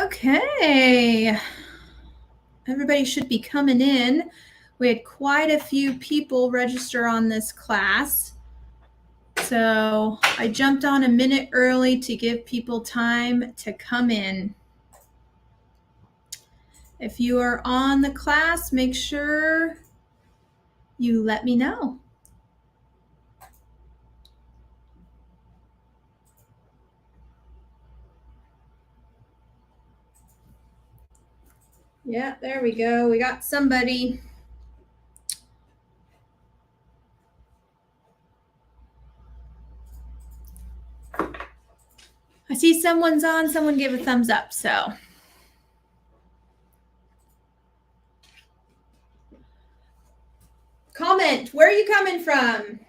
Okay. Everybody should be coming in. We had quite a few people register on this class. So I jumped on a minute early to give people time to come in. If you are on the class, make sure you let me know. Yeah, there we go. We got somebody. I see someone's on. Someone gave a thumbs up, so. Comment, where are you coming from?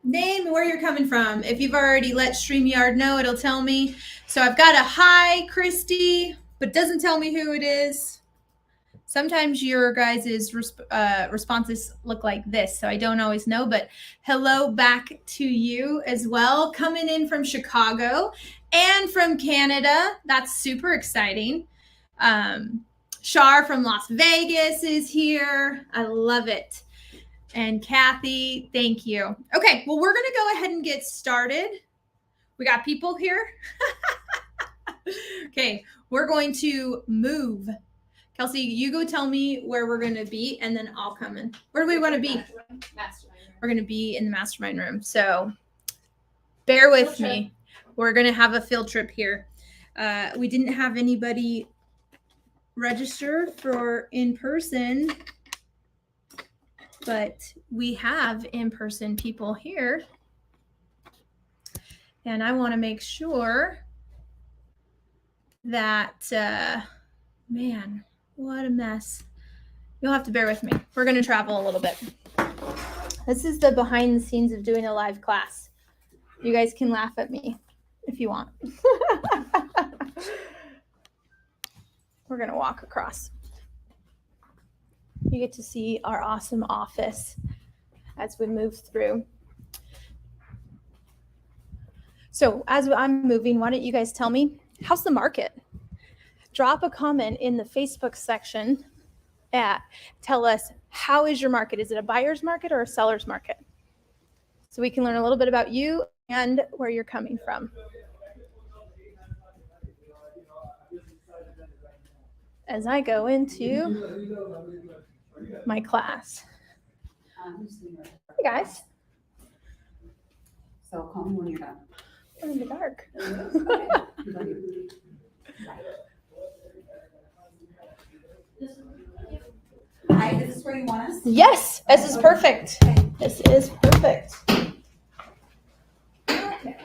Name where you're coming from. If you've already let StreamYard know, it'll tell me. So I've got a hi, Christy, but doesn't tell me who it is. Sometimes your guys' responses look like this, so I don't always know, but hello back to you as well. Coming in from Chicago and from Canada. That's super exciting. Shar from Las Vegas is here. I love it. And Kathy, thank you. Okay, well, we're going to go ahead and get started. We got people here. Okay, we're going to move. Kelsey, you go tell me where we're going to be, and then I'll come in. Where do we want to be? Mastermind room. We're going to be in the mastermind room. So bear with me. We're going to have a field trip here. We didn't have anybody register for in-person, but we have in-person people here. And I want to make sure that, man, what a mess. You'll have to bear with me. We're going to travel a little bit. This is the behind the scenes of doing a live class. You guys can laugh at me if you want. We're going to walk across. You get to see our awesome office as we move through. So as I'm moving, why don't you guys tell me, how's the market? Drop a comment in the Facebook section. Tell us, how is your market? Is it a buyer's market or a seller's market? So we can learn a little bit about you and where you're coming from. As I go into my class. Hey guys. So call me when you're done. We're in the dark. Hi, is this where you want us? Yes, this is perfect. This is perfect. Okay.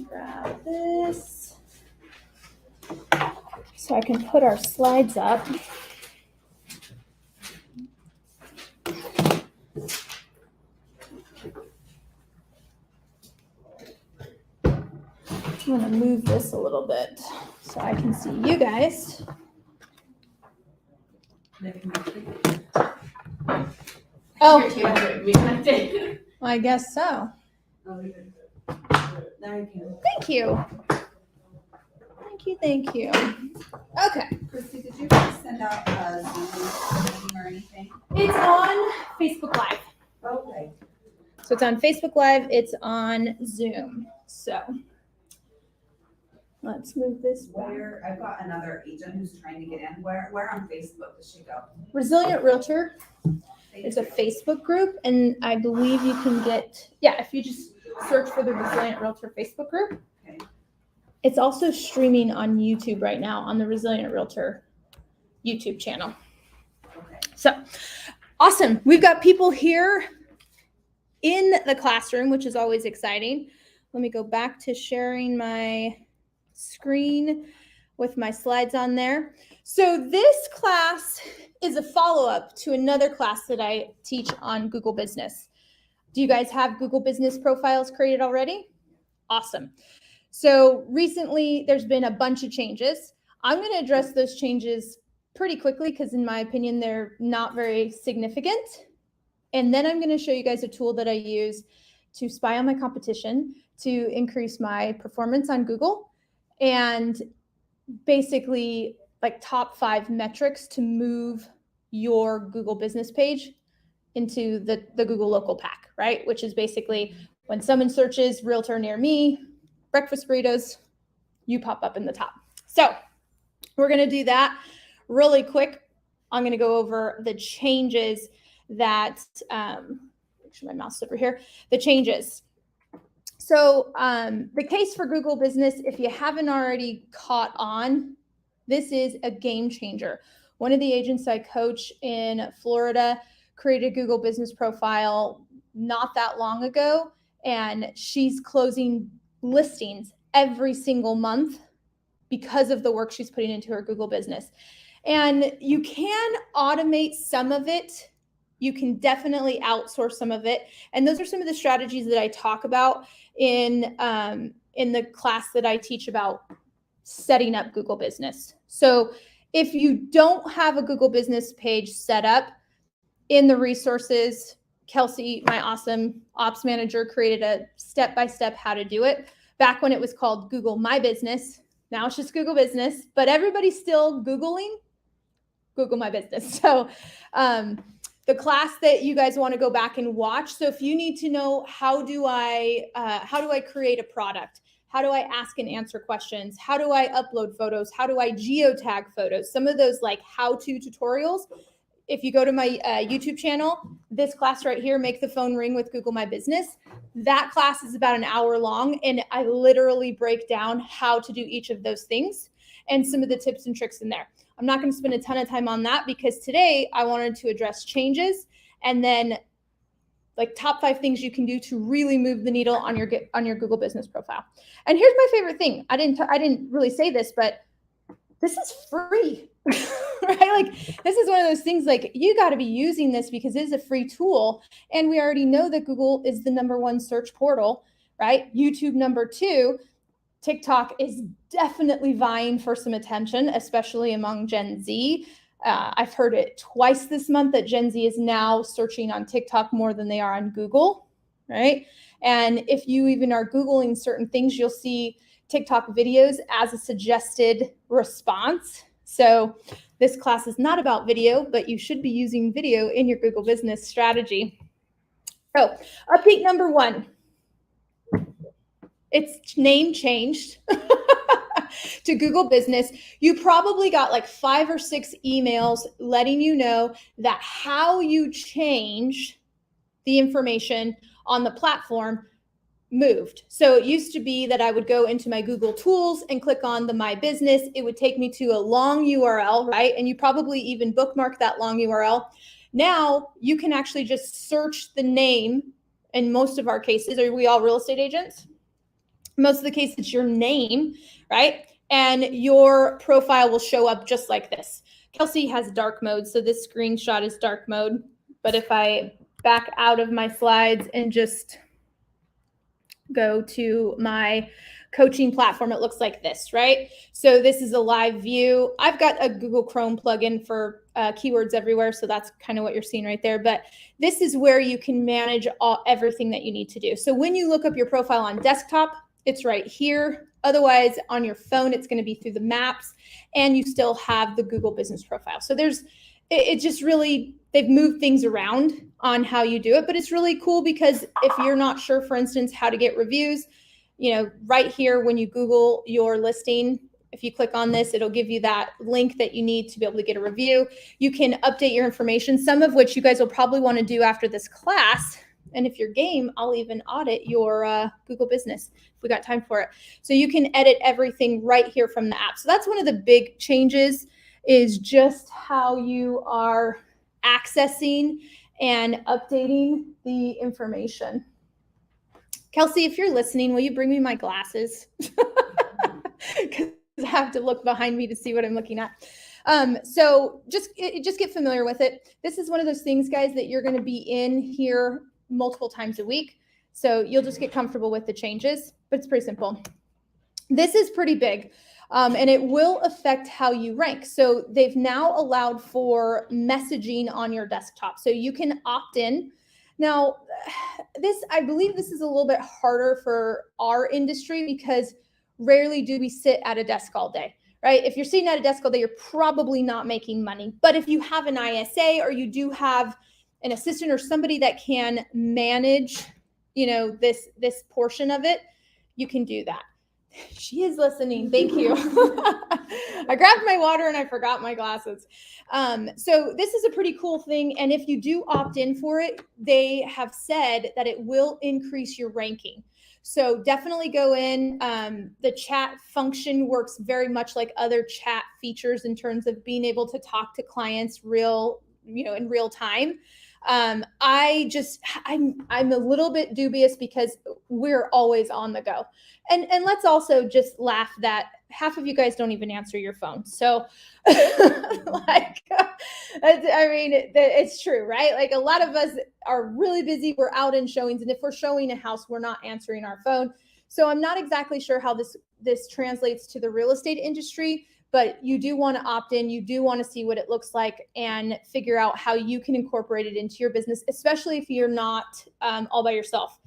Grab this so I can put our slides up. I'm going to move this a little bit so I can see you guys. Oh, well, I guess so. Thank you. Thank you. Okay. Christy, did you send out a Zoom or anything? It's on Facebook Live. Okay. So it's on Facebook Live. It's on Zoom. So let's move this back. I've got another agent who's trying to get in. Where on Facebook does she go? Resilient Realtor. It's a Facebook group, and I believe you can get, if you just search for the Resilient Realtor Facebook group. Okay. It's also streaming on YouTube right now on the Resilient Realtor YouTube channel. Okay. So awesome. We've got people here in the classroom, which is always exciting. Let me go back to sharing my screen with my slides on there. So this class is a follow-up to another class that I teach on Google Business. Do you guys have Google Business profiles created already? Awesome. So recently there's been a bunch of changes. I'm going to address those changes pretty quickly because in my opinion, they're not very significant. And then I'm going to show you guys a tool that I use to spy on my competition, to increase my performance on Google, and basically like top 5 metrics to move your Google business page into the Google local pack, right? Which is basically when someone searches realtor near me, breakfast burritos, you pop up in the top. So we're going to do that really quick. I'm going to go over the changes that, make sure my mouse is over here, the changes. So the case for Google Business, if you haven't already caught on, this is a game changer. One of the agents I coach in Florida created a Google Business profile not that long ago, and she's closing listings every single month because of the work she's putting into her Google Business. And you can automate some of it. You can definitely outsource some of it. And those are some of the strategies that I talk about in the class that I teach about setting up Google Business. So if you don't have a Google Business page set up, in the resources, Kelsey, my awesome ops manager, created a step-by-step how to do it. Back when it was called Google My Business, now it's just Google Business, but everybody's still Googling Google My Business. So the class that you guys want to go back and watch. So if you need to know how do I create a product, how do I ask and answer questions, how do I upload photos, how do I geotag photos, some of those like how-to tutorials. If you go to my YouTube channel, this class right here, Make the Phone Ring with Google My Business, that class is about an hour long, and I literally break down how to do each of those things and some of the tips and tricks in there. I'm not going to spend a ton of time on that because today I wanted to address changes and then like top 5 things you can do to really move the needle on your Google Business profile. And here's my favorite thing. I didn't really say this, but this is free. Right? Like this is one of those things like you got to be using this because it is a free tool. And we already know that Google is the #1 search portal, right? YouTube #2. TikTok is definitely vying for some attention, especially among Gen Z. I've heard it twice this month that Gen Z is now searching on TikTok more than they are on Google, right? And if you even are Googling certain things, you'll see TikTok videos as a suggested response. So this class is not about video, but you should be using video in your Google Business strategy. So update #1. Its name changed to Google Business. You probably got like 5 or 6 emails letting you know that how you change the information on the platform moved. So it used to be that I would go into my Google tools and click on the My Business. It would take me to a long URL, right? And you probably even bookmark that long URL. Now you can actually just search the name. In most of our cases, are we all real estate agents? Most of the cases, it's your name, right? And your profile will show up just like this. Kelsey has dark mode, so this screenshot is dark mode. But if I back out of my slides and just go to my coaching platform, it looks like this, right? So this is a live view. I've got a Google Chrome plugin for keywords everywhere, so that's kind of what you're seeing right there. But this is where you can manage everything that you need to do. So when you look up your profile on desktop, it's right here. Otherwise, on your phone, it's going to be through the maps, and you still have the Google Business profile. So it's just really, they've moved things around on how you do it, but it's really cool because if you're not sure, for instance, how to get reviews, right here, when you Google your listing, if you click on this, it'll give you that link that you need to be able to get a review. You can update your information, some of which you guys will probably want to do after this class. And if you're game, I'll even audit your Google Business if we got time for it. So you can edit everything right here from the app. So that's one of the big changes, is just how you are accessing and updating the information. Kelsey, if you're listening, will you bring me my glasses? Because I have to look behind me to see what I'm looking at. So just get familiar with it. This is one of those things, guys, that you're going to be in here multiple times a week. So you'll just get comfortable with the changes, but it's pretty simple. This is pretty big, and it will affect how you rank. So they've now allowed for messaging on your desktop. So you can opt in. Now, I believe this is a little bit harder for our industry because rarely do we sit at a desk all day, right? If you're sitting at a desk all day, you're probably not making money. But if you have an ISA or you do have an assistant or somebody that can manage, this portion of it, you can do that. She is listening. Thank you. I grabbed my water and I forgot my glasses. So this is a pretty cool thing. And if you do opt in for it, they have said that it will increase your ranking. So definitely go in. The chat function works very much like other chat features in terms of being able to talk to clients in real time. I'm a little bit dubious because we're always on the go. And let's also just laugh that half of you guys don't even answer your phone. So it's true, right? Like a lot of us are really busy. We're out in showings. And if we're showing a house, we're not answering our phone. So I'm not exactly sure how this translates to the real estate industry, but you do want to opt in. You do want to see what it looks like and figure out how you can incorporate it into your business, especially if you're not all by yourself.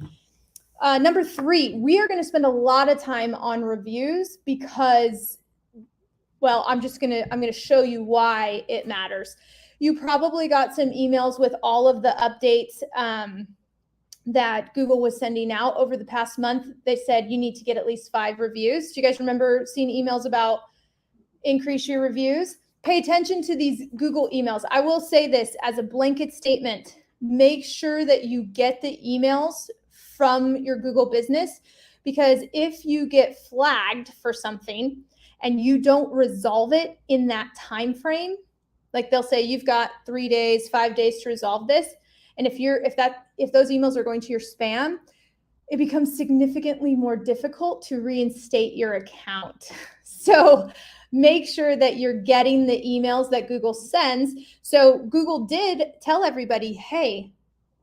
Number 3, we are going to spend a lot of time on reviews because, well, I'm going to show you why it matters. You probably got some emails with all of the updates that Google was sending out over the past month. They said you need to get at least 5 reviews. Do you guys remember seeing emails about increase your reviews? Pay attention to these Google emails. I will say this as a blanket statement. Make sure that you get the emails from your Google business, because if you get flagged for something and you don't resolve it in that time frame, like they'll say you've got 3 days, 5 days to resolve this. And if those emails are going to your spam, it becomes significantly more difficult to reinstate your account. So make sure that you're getting the emails that Google sends. So Google did tell everybody, hey,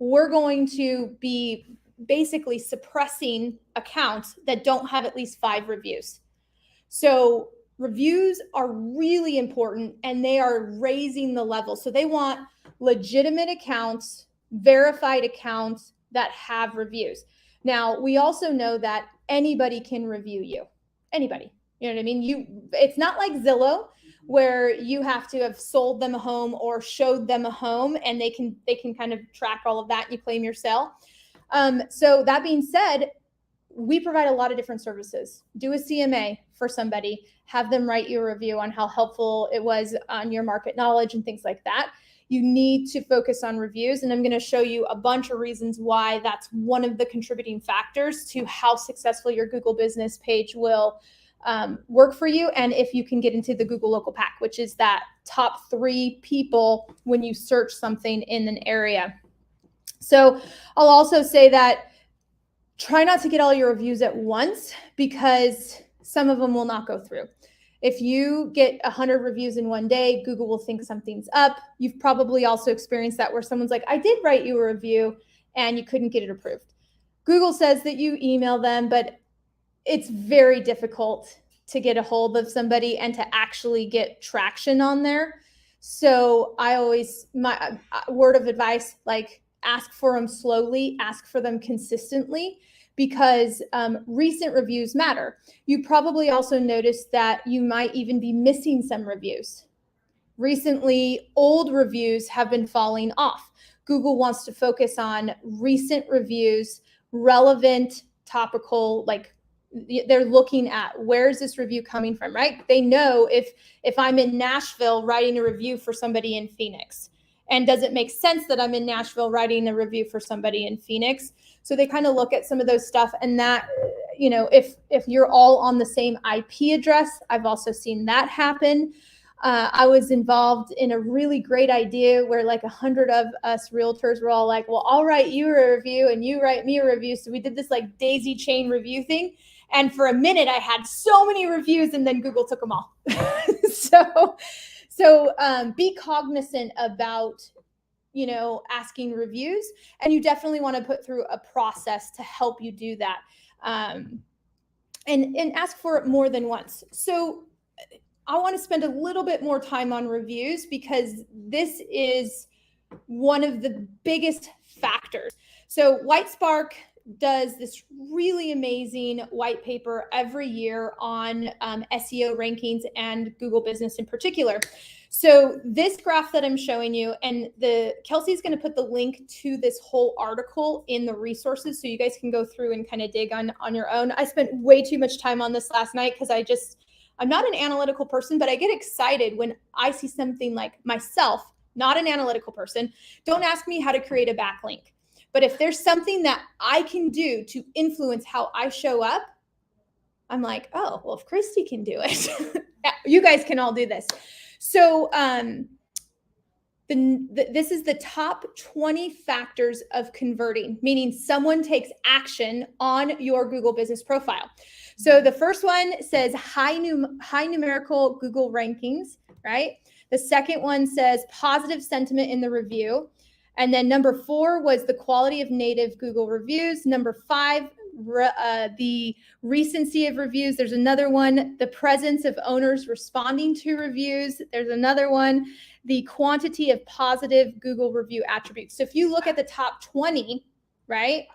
we're going to be basically suppressing accounts that don't have at least 5 reviews. So reviews are really important and they are raising the level. So they want legitimate accounts, verified accounts that have reviews. Now, we also know that anybody can review you. Anybody. You know what I mean? It's not like Zillow where you have to have sold them a home or showed them a home and they can kind of track all of that and you claim your sale. So that being said, we provide a lot of different services. Do a CMA for somebody, have them write you a review on how helpful it was on your market knowledge and things like that. You need to focus on reviews. And I'm going to show you a bunch of reasons why that's one of the contributing factors to how successful your Google business page will work for you. And if you can get into the Google Local Pack, which is that top 3 people when you search something in an area. So I'll also say that try not to get all your reviews at once because some of them will not go through. If you get 100 reviews in one day, Google will think something's up. You've probably also experienced that where someone's like, I did write you a review and you couldn't get it approved. Google says that you email them, but it's very difficult to get a hold of somebody and to actually get traction on there. So my word of advice, like ask for them slowly, ask for them consistently, because recent reviews matter. You probably also noticed that you might even be missing some reviews. Recently, old reviews have been falling off. Google wants to focus on recent reviews, relevant, topical, like they're looking at where is this review coming from, right? They know if I'm in Nashville writing a review for somebody in Phoenix, and does it make sense that I'm in Nashville writing a review for somebody in Phoenix? So they kind of look at some of those stuff, and that, if you're all on the same IP address, I've also seen that happen. I was involved in a really great idea where like 100 of us realtors were all like, well, I'll write you a review and you write me a review. So we did this like daisy chain review thing. And for a minute, I had so many reviews and then Google took them all. So be cognizant about, asking reviews. And you definitely want to put through a process to help you do that. And ask for it more than once. So I want to spend a little bit more time on reviews because this is one of the biggest factors. So White Spark does this really amazing white paper every year on SEO rankings and Google Business in particular. So this graph that I'm showing you, and Kelsey's going to put the link to this whole article in the resources so you guys can go through and kind of dig on your own. I spent way too much time on this last night because I'm not an analytical person, but I get excited when I see something like myself, not an analytical person. Don't ask me how to create a backlink. But if there's something that I can do to influence how I show up, I'm like, oh, well, if Christy can do it, you guys can all do this. So this is the top 20 factors of converting, meaning someone takes action on your Google Business profile. So the first one says high numerical Google rankings, right? The second one says positive sentiment in the review. And then number 4 was the quality of native Google reviews. Number 5, the recency of reviews. There's another one, the presence of owners responding to reviews. There's another one, the quantity of positive Google review attributes. So if you look at the top 20, right,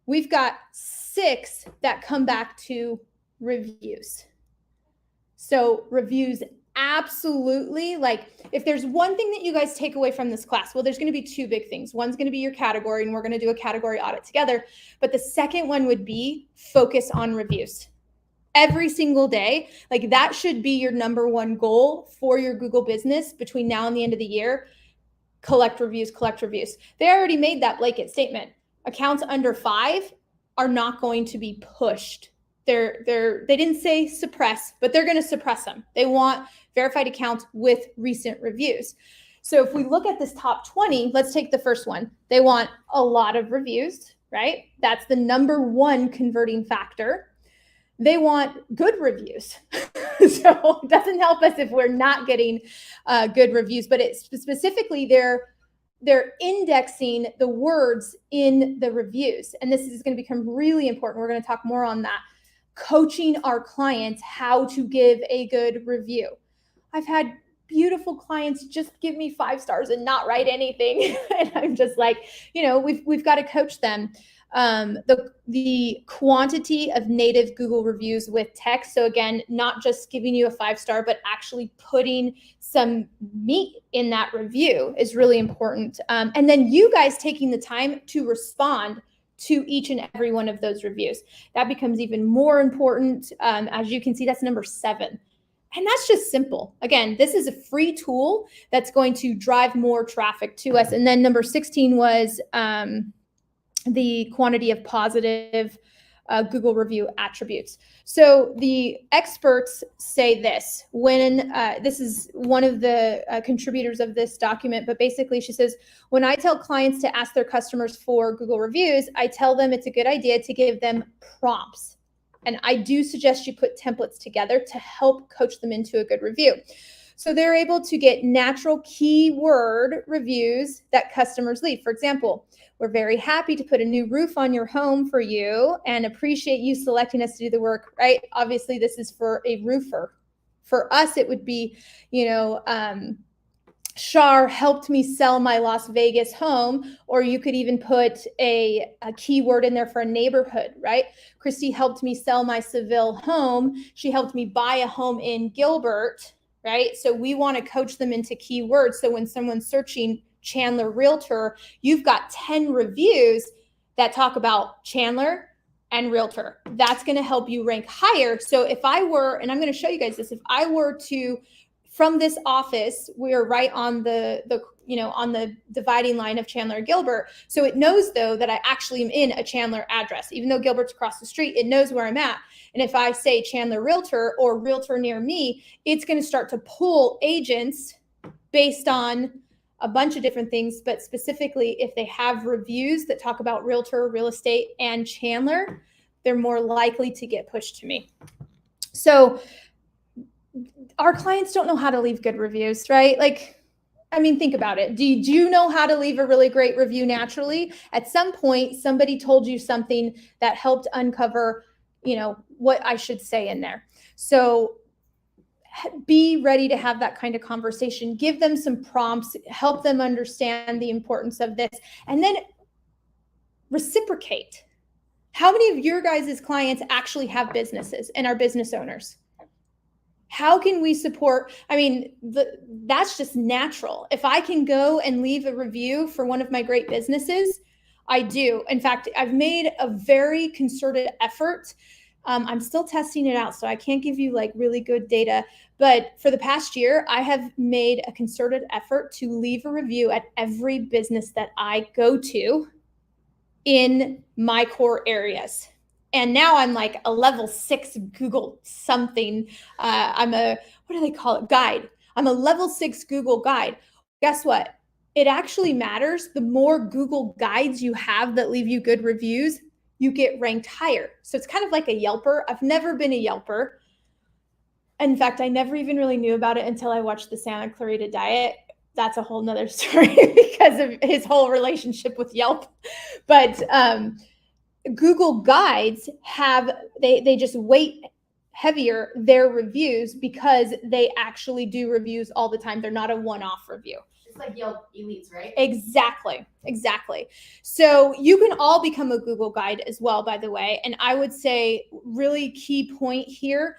we've got 6 that come back to reviews. So reviews, absolutely. Like, if there's one thing that you guys take away from this class, well, there's going to be 2 big things. One's going to be your category, and we're going to do a category audit together. But the second one would be focus on reviews every single day. Like, that should be your number 1 goal for your Google business between now and the end of the year. Collect reviews, collect reviews. They already made that blanket statement. Accounts under 5 are not going to be pushed. They didn't say suppress, but they're going to suppress them. They want verified accounts with recent reviews. So if we look at this top 20, let's take the first one. They want a lot of reviews, right? That's the number 1 converting factor. They want good reviews. So it doesn't help us if we're not getting good reviews, but it's specifically they're indexing the words in the reviews. And this is going to become really important. We're going to talk more on that. Coaching our clients how to give a good review. I've had beautiful clients just give me 5 stars and not write anything. And I'm just like, we've got to coach them. The quantity of native Google reviews with text. So again, not just giving you a 5-star, but actually putting some meat in that review is really important. And then you guys taking the time to respond to each and every one of those reviews. That becomes even more important. As you can see, that's number 7. And that's just simple. Again, this is a free tool that's going to drive more traffic to us. And then number 16 was the quantity of positive Google review attributes. So the experts say this, when this is one of the contributors of this document, but basically she says, when I tell clients to ask their customers for Google reviews, I tell them it's a good idea to give them prompts. And I do suggest you put templates together to help coach them into a good review. So they're able to get natural keyword reviews that customers leave. For example, we're very happy to put a new roof on your home for you and appreciate you selecting us to do the work, right? Obviously, this is for a roofer. For us, it would be, Shar helped me sell my Las Vegas home, or you could even put a keyword in there for a neighborhood, right? Christy helped me sell my Seville home. She helped me buy a home in Gilbert, right? So we want to coach them into keywords. So when someone's searching Chandler Realtor, you've got 10 reviews that talk about Chandler and Realtor. That's going to help you rank higher. So if I were, and I'm going to show you guys this, if I were to, from this office, we're right on on the dividing line of Chandler and Gilbert. So it knows though that I actually am in a Chandler address. Even though Gilbert's across the street, it knows where I'm at. And if I say Chandler Realtor or Realtor near me, it's going to start to pull agents based on a bunch of different things, but specifically if they have reviews that talk about Realtor, real estate, and Chandler, they're more likely to get pushed to me. So our clients don't know how to leave good reviews, right? Think about it. Do you know how to leave a really great review naturally? At some point, somebody told you something that helped uncover, what I should say in there. So be ready to have that kind of conversation. Give them some prompts, help them understand the importance of this, and then reciprocate. How many of your guys' clients actually have businesses and are business owners? How can we support? I mean, that's just natural. If I can go and leave a review for one of my great businesses, I do. In fact, I've made a very concerted effort. I'm still testing it out, so I can't give you like really good data. But for the past year, I have made a concerted effort to leave a review at every business that I go to in my core areas. And now I'm like a level 6 Google something. I'm a, what do they call it? Guide. I'm a level 6 Google guide. Guess what? It actually matters. The more Google guides you have that leave you good reviews, you get ranked higher. So it's kind of like a Yelper. I've never been a Yelper. In fact, I never even really knew about it until I watched the Santa Clarita Diet. That's a whole nother story because of his whole relationship with Yelp. But Google Guides have, they just weight heavier their reviews because they actually do reviews all the time. They're not a one-off review. It's like Yelp Elites, right? Exactly. So you can all become a Google Guide as well, by the way. And I would say really key point here,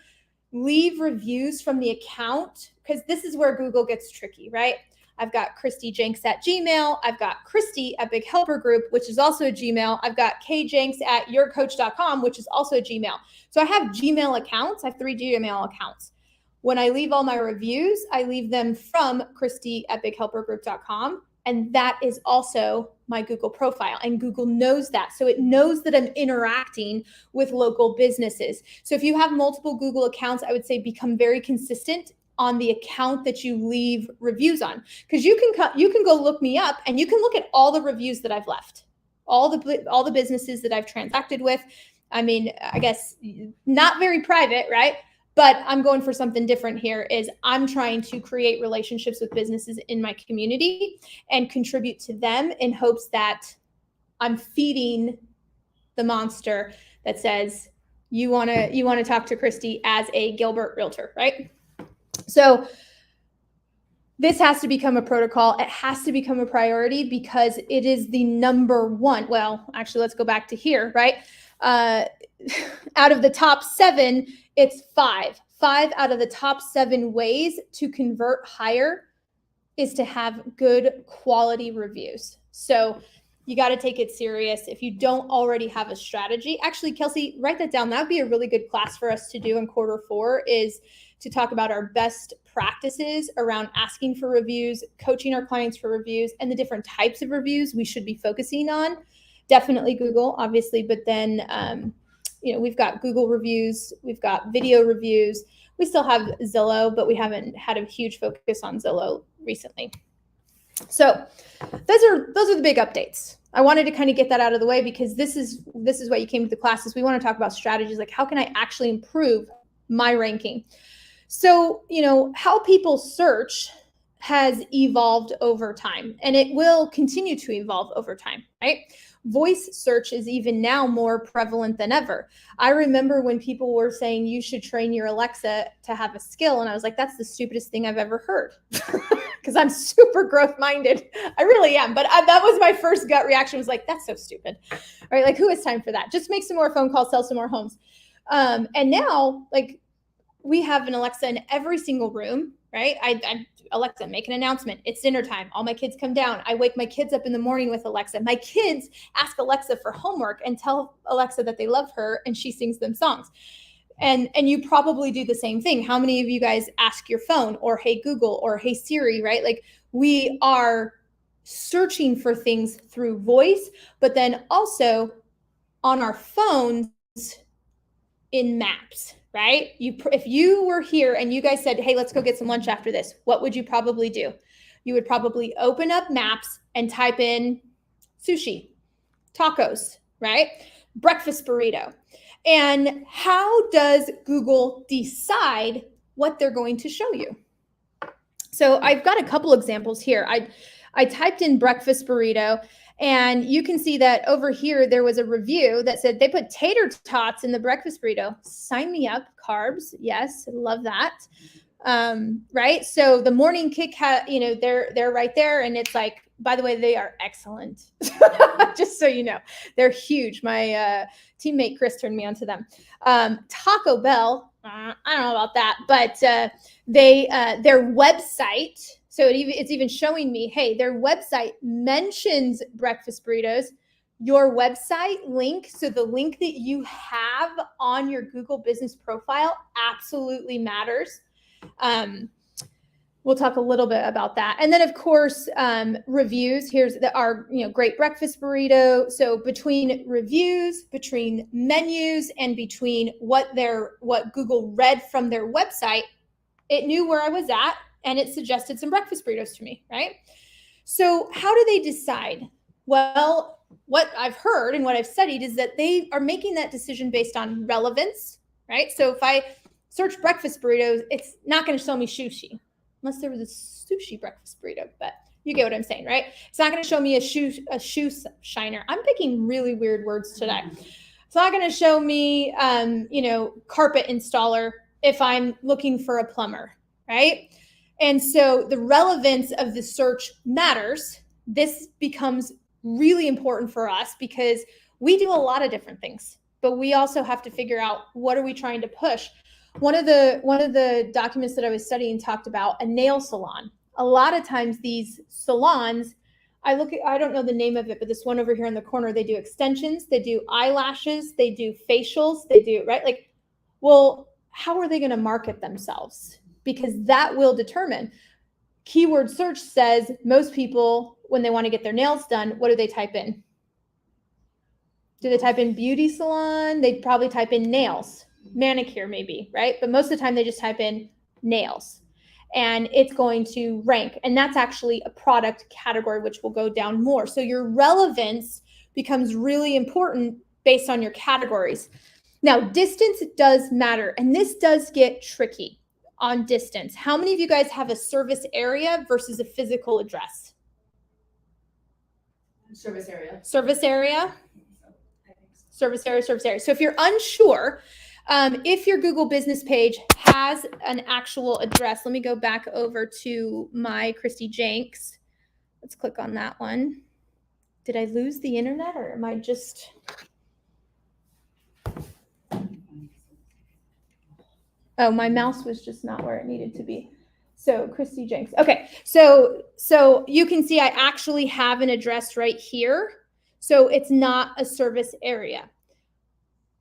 leave reviews from the account, because this is where Google gets tricky, right? I've got Christy Jenks at Gmail. I've got Christy at Big Helper Group, which is also a Gmail. I've got kjenks at yourcoach.com, which is also a Gmail. So I have Gmail accounts. I have 3 Gmail accounts. When I leave all my reviews, I leave them from Christy at bighelpergroup.com. And that is also my Google profile. And Google knows that. So it knows that I'm interacting with local businesses. So if you have multiple Google accounts, I would say become very consistent on the account that you leave reviews on, because you can go look me up and you can look at all the reviews that I've left, all the businesses that I've transacted with. I mean, I guess not very private, right? But I'm going for something different here. Is I'm trying to create relationships with businesses in my community and contribute to them in hopes that I'm feeding the monster that says you want to talk to Christy as a Gilbert realtor, right? So this has to become a protocol. It has to become a priority because it is the number one. Well, actually, let's go back to here, right? Out of the top 7, it's 5. 5 out of the top 7 ways to convert higher is to have good quality reviews. So you got to take it serious. If you don't already have a strategy, actually, Kelsey, write that down. That would be a really good class for us to do in Q4, is to talk about our best practices around asking for reviews, coaching our clients for reviews, and the different types of reviews we should be focusing on. Definitely Google, obviously, but then, we've got Google reviews, we've got video reviews. We still have Zillow, but we haven't had a huge focus on Zillow recently. So those are the big updates. I wanted to kind of get that out of the way because this is what you came to the classes. We want to talk about strategies, like how can I actually improve my ranking? So, how people search has evolved over time, and it will continue to evolve over time, right? Voice search is even now more prevalent than ever. I remember when people were saying you should train your Alexa to have a skill, and I was like, that's the stupidest thing I've ever heard, because I'm super growth-minded. I really am, but that was my first gut reaction, was like, that's so stupid, right? Like, who has time for that? Just make some more phone calls, sell some more homes. And now, like, we have an Alexa in every single room, right? I Alexa, make an announcement. It's dinner time. All my kids come down. I wake my kids up in the morning with Alexa. My kids ask Alexa for homework and tell Alexa that they love her, and she sings them songs. And you probably do the same thing. How many of you guys ask your phone, or Hey Google, or Hey Siri, right? Like, we are searching for things through voice, but then also on our phones in maps, right? If you were here and you guys said, hey, let's go get some lunch after this, what would you probably do? You would probably open up maps and type in sushi, tacos, right? Breakfast burrito. And how does Google decide what they're going to show you? So I've got a couple examples here. I typed in breakfast burrito, and you can see that over here, there was a review that said they put tater tots in the breakfast burrito. Sign me up, carbs. Yes, love that. Right? So the morning kick, they're right there, and it's like, by the way, they are excellent. Just so you know, they're huge. My teammate Chris turned me onto them. Taco Bell, I don't know about that, but their website. So it's even showing me, hey, their website mentions breakfast burritos. Your website link, so the link that you have on your Google business profile absolutely matters. We'll talk a little bit about that. And then of course, reviews. Here's our great breakfast burrito. So between reviews, between menus, and between what Google read from their website, it knew where I was at and it suggested some breakfast burritos to me, right? So how do they decide? Well, what I've heard and what I've studied is that they are making that decision based on relevance, right? So if I search breakfast burritos, it's not going to show me sushi, unless there was a sushi breakfast burrito, but you get what I'm saying, right? It's not going to show me a shoe shiner. I'm picking really weird words today. It's not going to show me, carpet installer if I'm looking for a plumber, right? And so the relevance of the search matters. This becomes really important for us because we do a lot of different things, but we also have to figure out what are we trying to push. One of the documents that I was studying talked about a nail salon. A lot of times these salons, I don't know the name of it, but this one over here in the corner, they do extensions, they do eyelashes, they do facials, they do, right? Like, well, how are they going to market themselves? Because that will determine. Keyword search says most people, when they want to get their nails done, what do they type in? Do they type in beauty salon? They probably type in nails, manicure maybe, right? But most of the time they just type in nails and it's going to rank. And that's actually a product category, which will go down more. So your relevance becomes really important based on your categories. Now, distance does matter, and this does get tricky on distance. How many of you guys have a service area versus a physical address? Service area. Service area? Service area, service area. So if you're unsure, if your Google business page has an actual address, let me go back over to my Christy Jenks. Let's click on that one. Did I lose the internet or am I just... Oh, my mouse was just not where it needed to be. So Christy Jenks. Okay, so you can see I actually have an address right here. So it's not a service area.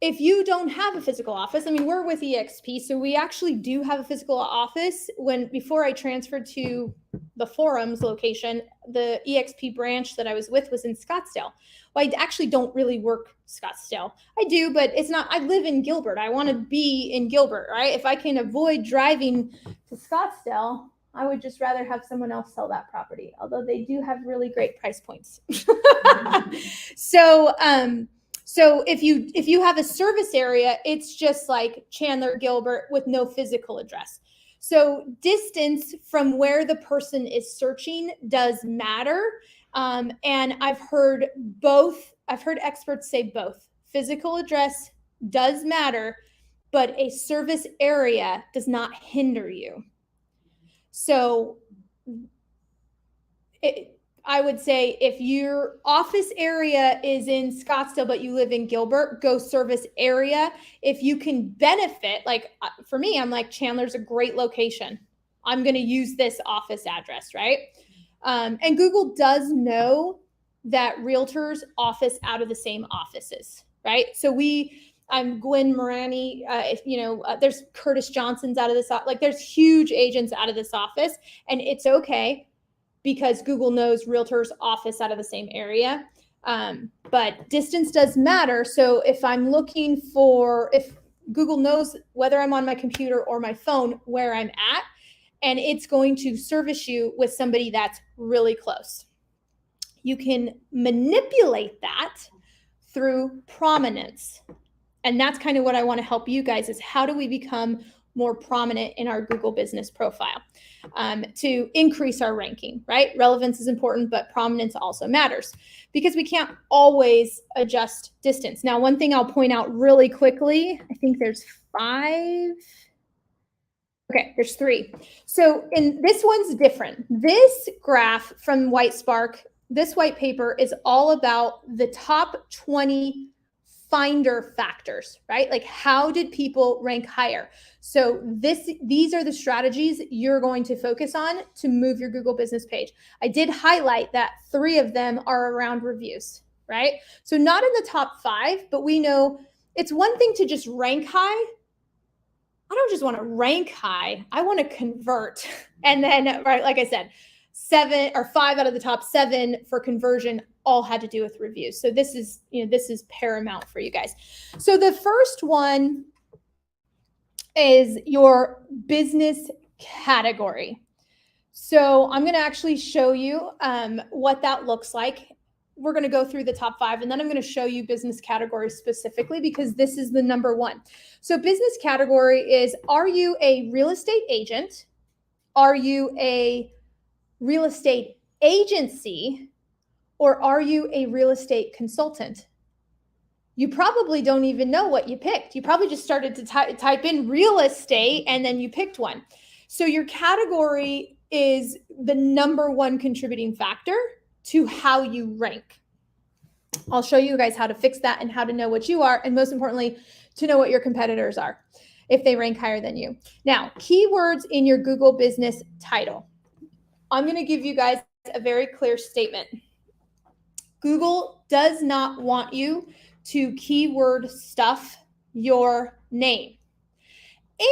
If you don't have a physical office, I mean, we're with EXP, so we actually do have a physical office. Before I transferred to the Forums location, the EXP branch that I was with was in Scottsdale. Well, I actually don't really work Scottsdale. I do, but it's not, I live in Gilbert. I want to be in Gilbert, right? If I can avoid driving to Scottsdale, I would just rather have someone else sell that property, although they do have really great price points. So if you have a service area, it's just like Chandler, Gilbert with no physical address. So distance from where the person is searching does matter. And I've heard experts say both. Physical address does matter, but a service area does not hinder you. So I would say if your office area is in Scottsdale, but you live in Gilbert, go service area. If you can benefit, like for me, I'm like, Chandler's a great location. I'm going to use this office address, right? And Google does know that realtors office out of the same offices, right? So I'm Gwen Morani. There's Curtis Johnson's out of this, like there's huge agents out of this office, and it's okay because Google knows realtors office out of the same area. But distance does matter. So if Google knows whether I'm on my computer or my phone where I'm at, and it's going to service you with somebody that's really close. You can manipulate that through prominence. And that's kind of what I want to help you guys is how do we become more prominent in our Google business profile to increase our ranking, right? Relevance is important, but prominence also matters because we can't always adjust distance. Now, one thing I'll point out really quickly, I think there's 5 Okay, there's 3. So in this one's different. This graph from White Spark, this white paper is all about the top 20 finder factors, right? Like how did people rank higher? So these are the strategies you're going to focus on to move your Google business page. I did highlight that 3 of them are around reviews, right? So not in the top 5, but we know it's one thing to just rank high. I don't just want to rank high. I want to convert. And then, right, like I said, 7 or 5 out of the top 7 for conversion all had to do with reviews. So this is, this is paramount for you guys. So the first one is your business category. So I'm going to actually show you what that looks like. We're going to go through the top 5, and then I'm going to show you business categories specifically because this is the number 1. So business category is, are you a real estate agent? Are you a real estate agency? Or are you a real estate consultant? You probably don't even know what you picked. You probably just started to type in real estate and then you picked one. So your category is the number 1 contributing factor to how you rank. I'll show you guys how to fix that and how to know what you are, and most importantly, to know what your competitors are if they rank higher than you. Now, keywords in your Google business title. I'm going to give you guys a very clear statement. Google does not want you to keyword stuff your name.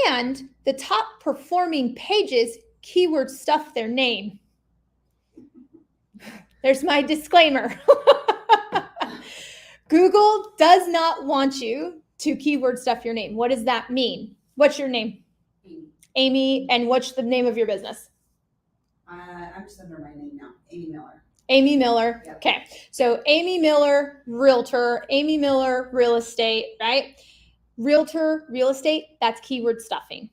And the top performing pages keyword stuff their name. There's my disclaimer. Google does not want you to keyword stuff your name. What does that mean? What's your name? Amy. And what's the name of your business? I'm just under my name now, Amy Miller. Amy Miller. Yep. Okay. So Amy Miller, realtor, Amy Miller, real estate, right? Realtor, real estate, that's keyword stuffing.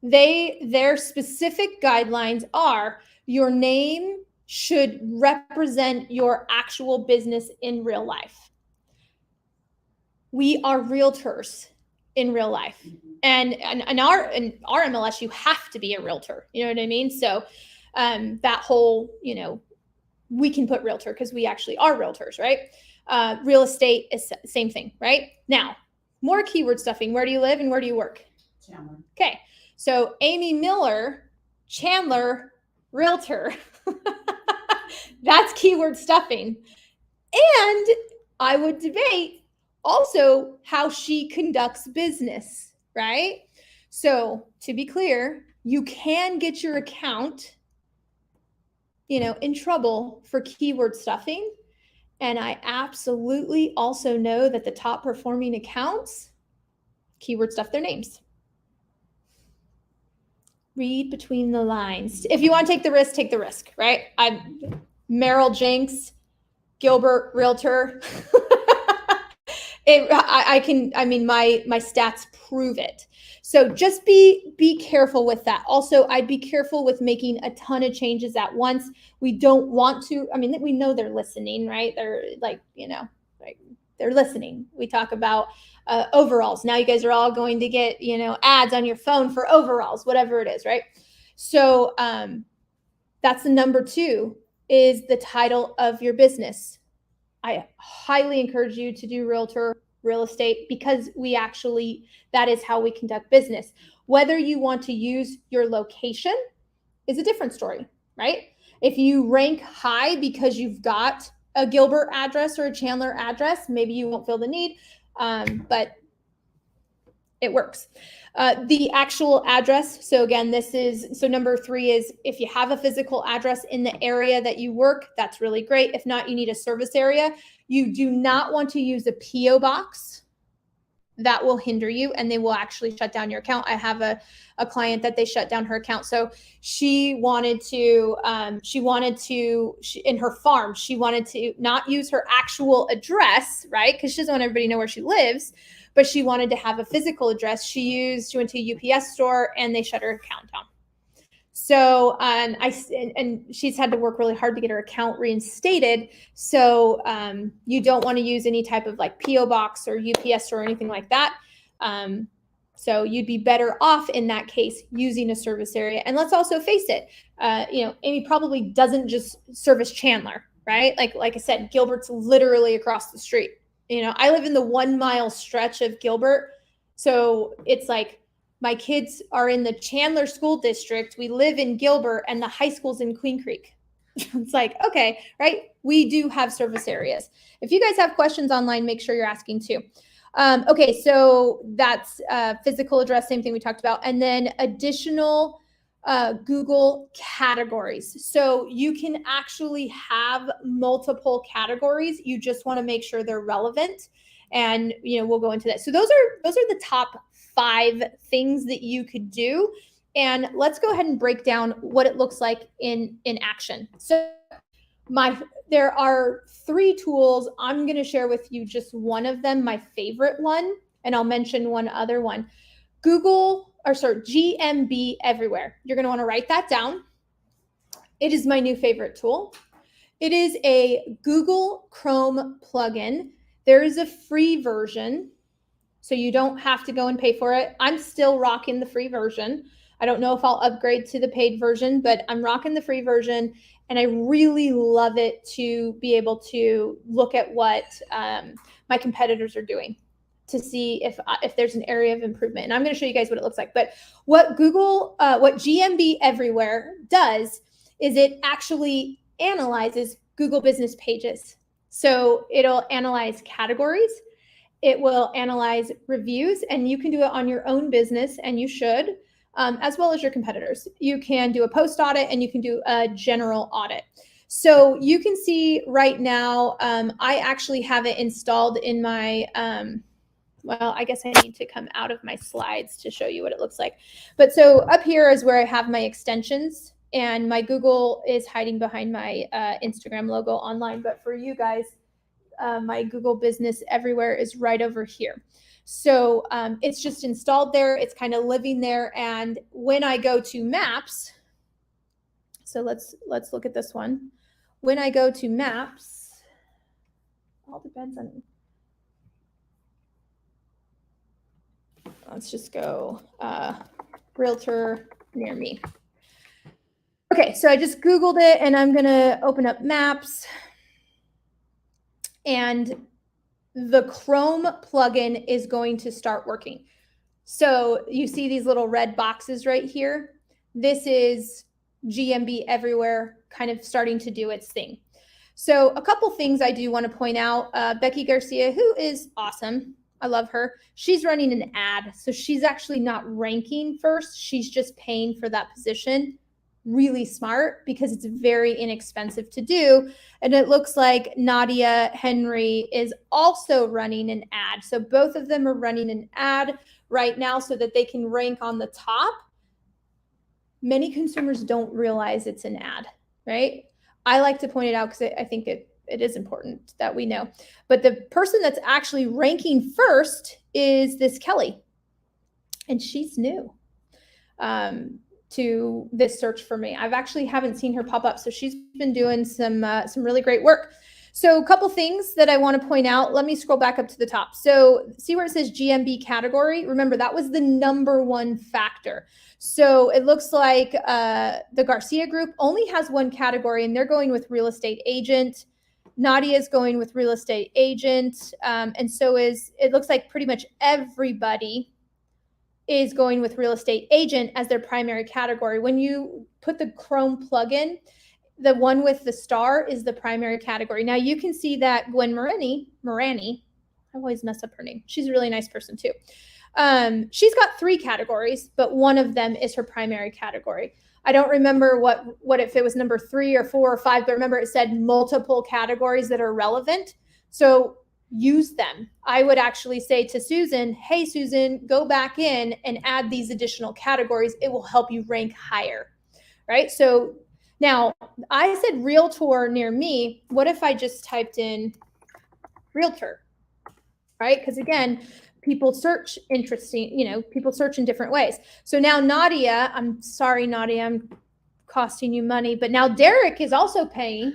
Their specific guidelines are your name should represent your actual business in real life. We are realtors in real life. And in our MLS, you have to be a realtor. You know what I mean? So that whole, we can put realtor because we actually are realtors, right? Real estate is the same thing, right? Now, more keyword stuffing. Where do you live and where do you work? Chandler. Okay. So Amy Miller, Chandler, realtor. That's keyword stuffing. And I would debate also how she conducts business, right? So to be clear, you can get your account, in trouble for keyword stuffing. And I absolutely also know that the top performing accounts keyword stuff their names. Read between the lines. If you want to take the risk, right? I'm Merrill Jenks, Gilbert Realtor. My stats prove it. So just be careful with that. Also, I'd be careful with making a ton of changes at once. We don't want to, we know they're listening, right? They're they're listening. We talk about overalls. Now you guys are all going to get, ads on your phone for overalls, whatever it is, right? So that's the number 2 is the title of your business. I highly encourage you to do realtor, real estate, because that is how we conduct business. Whether you want to use your location is a different story, right? If you rank high because you've got a Gilbert address or a Chandler address, maybe you won't feel the need, but it works. The actual address. So again, number 3 is if you have a physical address in the area that you work, that's really great. If not, you need a service area. You do not want to use a PO box. That will hinder you and they will actually shut down your account. I have a client that they shut down her account. So she wanted to in her farm, she wanted to not use her actual address, right? Because she doesn't want everybody to know where she lives, but she wanted to have a physical address. She went to a UPS store and they shut her account down. So, and she's had to work really hard to get her account reinstated. So you don't want to use any type of like PO box or UPS or anything like that. So you'd be better off in that case using a service area. And let's also face it, Amy probably doesn't just service Chandler, right? Like I said, Gilbert's literally across the street. I live in the 1 mile stretch of Gilbert. So it's like my kids are in the Chandler school district. We live in Gilbert and the high school's in Queen Creek. It's like, okay, right? We do have service areas. If you guys have questions online, make sure you're asking too. Okay, so that's physical address, same thing we talked about. And then additional Google categories. So you can actually have multiple categories. You just want to make sure they're relevant. And we'll go into that. So those are the top 5 things that you could do. And let's go ahead and break down what it looks like in action. So there are 3 tools. I'm going to share with you just one of them, my favorite one, and I'll mention one other one. GMB Everywhere. You're going to want to write that down. It is my new favorite tool. It is a Google Chrome plugin. There is a free version, so you don't have to go and pay for it. I'm still rocking the free version. I don't know if I'll upgrade to the paid version, but I'm rocking the free version. And I really love it to be able to look at what my competitors are doing to see if there's an area of improvement. And I'm going to show you guys what it looks like. But what GMB Everywhere does is it actually analyzes Google business pages. So it'll analyze categories. It will analyze reviews, and you can do it on your own business, and you should. As well as your competitors. You can do a post audit and you can do a general audit. So you can see right now, I actually have it installed in my, I guess I need to come out of my slides to show you what it looks like. But so up here is where I have my extensions, and my Google is hiding behind my Instagram logo online. But for you guys, my Google Business Everywhere is right over here. So it's just installed there. It's kind of living there. And when I go to Maps, so let's look at this one. When I go to Maps, all depends on. Let's just go realtor near me. Okay, so I just Googled it, and I'm going to open up Maps. And the Chrome plugin is going to start working. So you see these little red boxes right here. This is GMB Everywhere kind of starting to do its thing. So a couple things I do want to point out. Becky Garcia, who is awesome. I love her. She's running an ad. So she's actually not ranking first. She's just paying for that position. Really smart, because it's very inexpensive to do. And it looks like Nadia Henry is also running an ad. So both of them are running an ad right now so that they can rank on the top. Many consumers don't realize it's an ad, right? I like to point it out because I think it is important that we know. But the person that's actually ranking first is this Kelly. And she's new to this search for me. I've actually haven't seen her pop up. So she's been doing some really great work. So a couple things that I want to point out. Let me scroll back up to the top. So see where it says GMB category? Remember, that was the #1 factor. So it looks like the Garcia group only has 1 category, and they're going with real estate agent. Nadia is going with real estate agent. And so it looks like pretty much everybody is going with real estate agent as their primary category. When you put the Chrome plugin, the one with the star is the primary category. Now you can see that Gwen Morani, I always mess up her name. She's a really nice person too. She's got 3 categories, but one of them is her primary category. I don't remember what if it was number 3 or 4 or 5, but remember it said multiple categories that are relevant. So use them. I would actually say to Susan, hey, Susan, go back in and add these additional categories. It will help you rank higher, right? So now I said realtor near me. What if I just typed in realtor, right? Because again, people search people search in different ways. So now Nadia, I'm sorry, Nadia, I'm costing you money, but now Derek is also paying.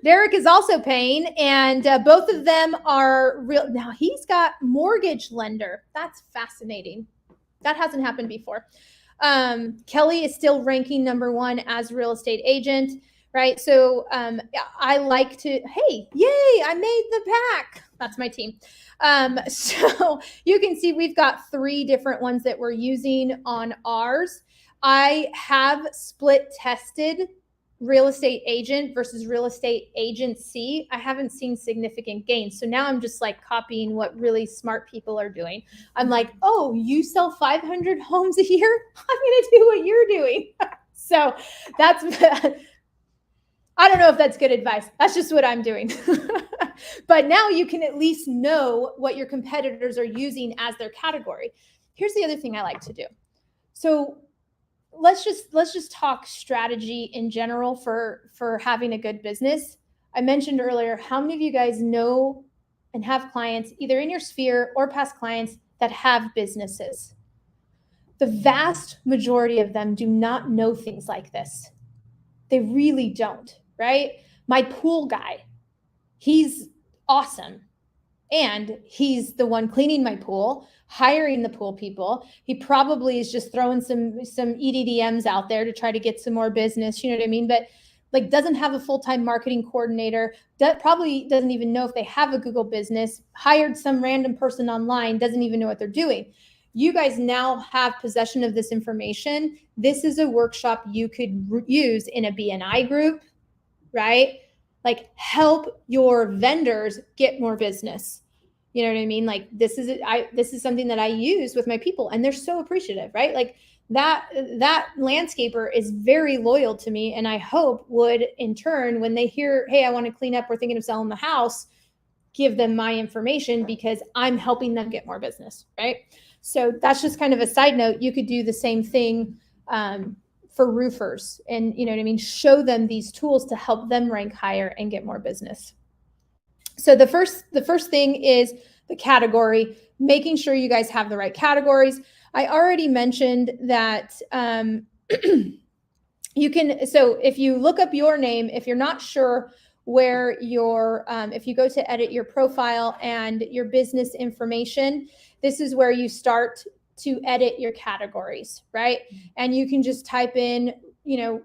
Derek is also paying, and both of them are real. Now he's got mortgage lender. That's fascinating. That hasn't happened before. Kelly is still ranking number 1 as real estate agent, right? So I like to, hey, yay, I made the pack. That's my team. So you can see we've got 3 different ones that we're using on ours. I have split tested real estate agent versus real estate agency. I haven't seen significant gains. So now I'm just like copying what really smart people are doing. I'm like, oh, you sell 500 homes a year? I'm going to do what you're doing. So that's, I don't know if that's good advice. That's just what I'm doing. But now you can at least know what your competitors are using as their category. Here's the other thing I like to do. So let's just talk strategy in general for having a good business. I mentioned earlier, how many of you guys know and have clients either in your sphere or past clients that have businesses? The vast majority of them do not know things like this. They really don't, right? My pool guy, he's awesome. And he's the one cleaning my pool, hiring the pool people. He probably is just throwing some EDDMs out there to try to get some more business. You know what I mean? But like doesn't have a full-time marketing coordinator. That probably doesn't even know if they have a Google business. Hired some random person online, doesn't even know what they're doing. You guys now have possession of this information. This is a workshop you could use in a BNI group, right? Like help your vendors get more business. You know what I mean? Like this is something that I use with my people and they're so appreciative, right? Like that landscaper is very loyal to me and I hope would in turn, when they hear, hey, I want to clean up, we're thinking of selling the house, give them my information because I'm helping them get more business, right? So that's just kind of a side note. You could do the same thing for roofers and you know what I mean, show them these tools to help them rank higher and get more business. So the first thing is the category, making sure you guys have the right categories. I already mentioned that you can, so if you look up your name, if you're not sure where your, if you go to edit your profile and your business information, this is where you start to edit your categories, right? And you can just type in, you know,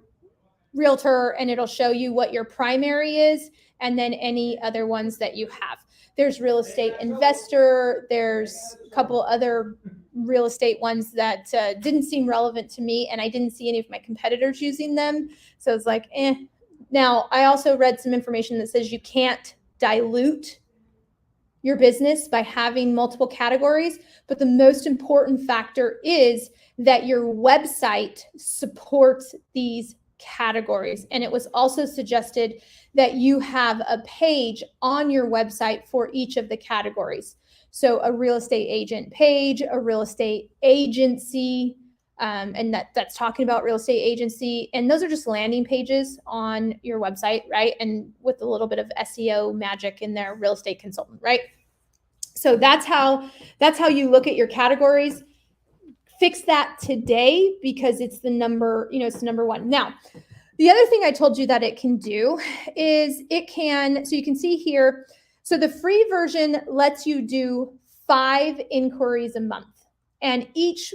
realtor and it'll show you what your primary is and then any other ones that you have. There's real estate investor. There's a couple other real estate ones that didn't seem relevant to me and I didn't see any of my competitors using them. So it's like, eh. Now, I also read some information that says you can't dilute your business by having multiple categories, but the most important factor is that your website supports these categories. And it was also suggested that you have a page on your website for each of the categories. So a real estate agent page, a real estate agency, and that's talking about real estate agency. And those are just landing pages on your website, right? And with a little bit of SEO magic in there, real estate consultant, right? So that's how you look at your categories. Fix that today because it's the number, you know, it's the number 1. Now, the other thing I told you that it can do is it can, so you can see here, so the free version lets you do 5 inquiries a month. And each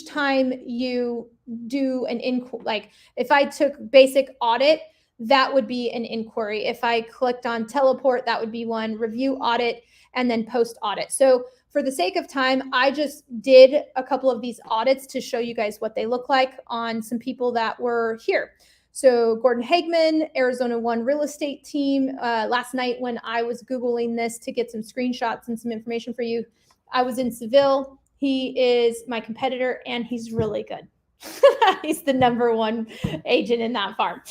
time you do an inquiry, like if I took basic audit, that would be an inquiry. If I clicked on teleport, that would be one, review audit, and then post audit. So for the sake of time, I just did a couple of these audits to show you guys what they look like on some people that were here. So Gordon Hagman, Arizona One Real Estate Team. Last night when I was Googling this to get some screenshots and some information for you, I was in Seville. He is my competitor and he's really good. He's the number 1 agent in that farm.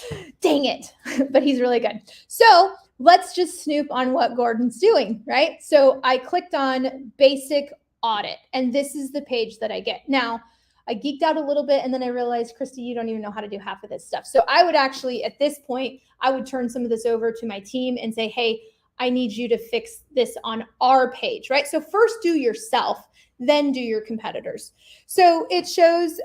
Dang it. But he's really good. So let's just snoop on what Gordon's doing, right? So I clicked on basic audit and this is the page that I get. Now, I geeked out a little bit and then I realized, Christy, you don't even know how to do half of this stuff. So I would actually, at this point, I would turn some of this over to my team and say, hey, I need you to fix this on our page, right? So first do yourself, then do your competitors. So it shows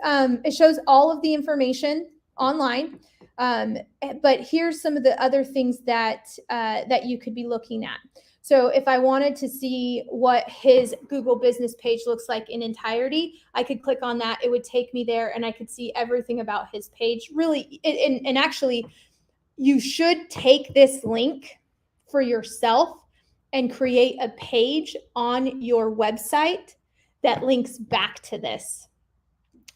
all of the information online. But here's some of the other things that that you could be looking at. So if I wanted to see what his Google business page looks like in entirety, I could click on that. It would take me there and I could see everything about his page. Really, and actually, you should take this link for yourself and create a page on your website that links back to this,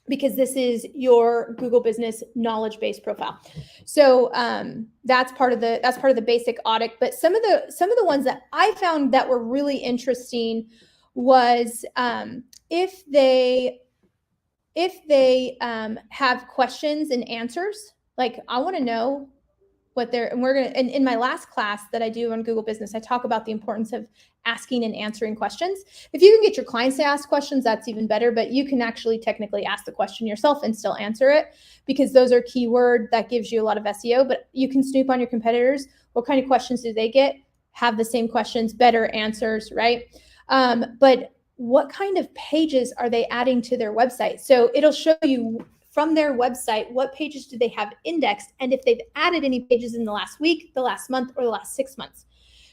because this is your Google business knowledge base profile. So that's part of the basic audit. But some of the ones that I found that were really interesting was if they have questions and answers. Like, I want to know what they're, and we're going to, and in my last class that I do on Google Business, I talk about the importance of asking and answering questions. If you can get your clients to ask questions, that's even better, but you can actually technically ask the question yourself and still answer it, because those are keyword that gives you a lot of SEO. But you can snoop on your competitors. What kind of questions do they get? Have the same questions, better answers, right? But what kind of pages are they adding to their website? So it'll show you from their website, what pages do they have indexed, and if they've added any pages in the last week, the last month, or the last 6 months.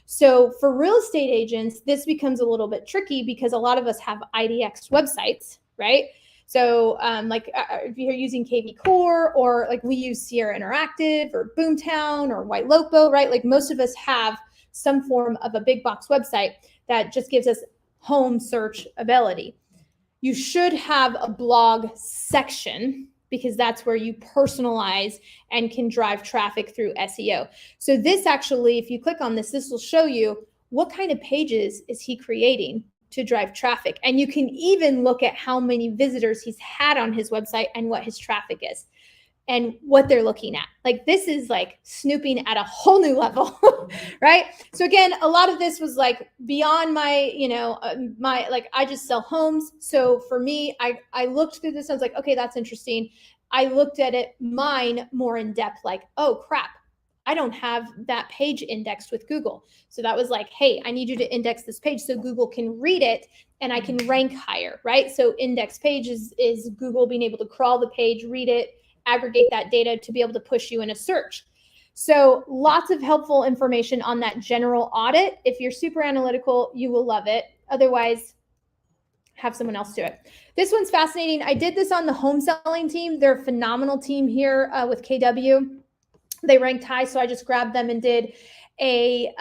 So for real estate agents, this becomes a little bit tricky because a lot of us have IDX websites, right? So if you're using KV Core, or like we use Sierra Interactive or Boomtown or White Lopo, right? Like most of us have some form of a big box website that just gives us home search ability. You should have a blog section, because that's where you personalize and can drive traffic through SEO. So this actually, if you click on this, this will show you what kind of pages is he creating to drive traffic. And you can even look at how many visitors he's had on his website and what his traffic is and what they're looking at. Like, this is like snooping at a whole new level, right? So again, a lot of this was like beyond my, I just sell homes. So for me, I looked through this, I was like, okay, that's interesting. I looked at it, mine more in depth, like, oh crap, I don't have that page indexed with Google. So that was like, hey, I need you to index this page so Google can read it and I can rank higher, right? So index page is Google being able to crawl the page, read it, aggregate that data to be able to push you in a search. So lots of helpful information on that general audit. If you're super analytical, you will love it. Otherwise, have someone else do it. This one's fascinating. I did this on the home selling team. They're a phenomenal team here with KW. They ranked high, so I just grabbed them and did a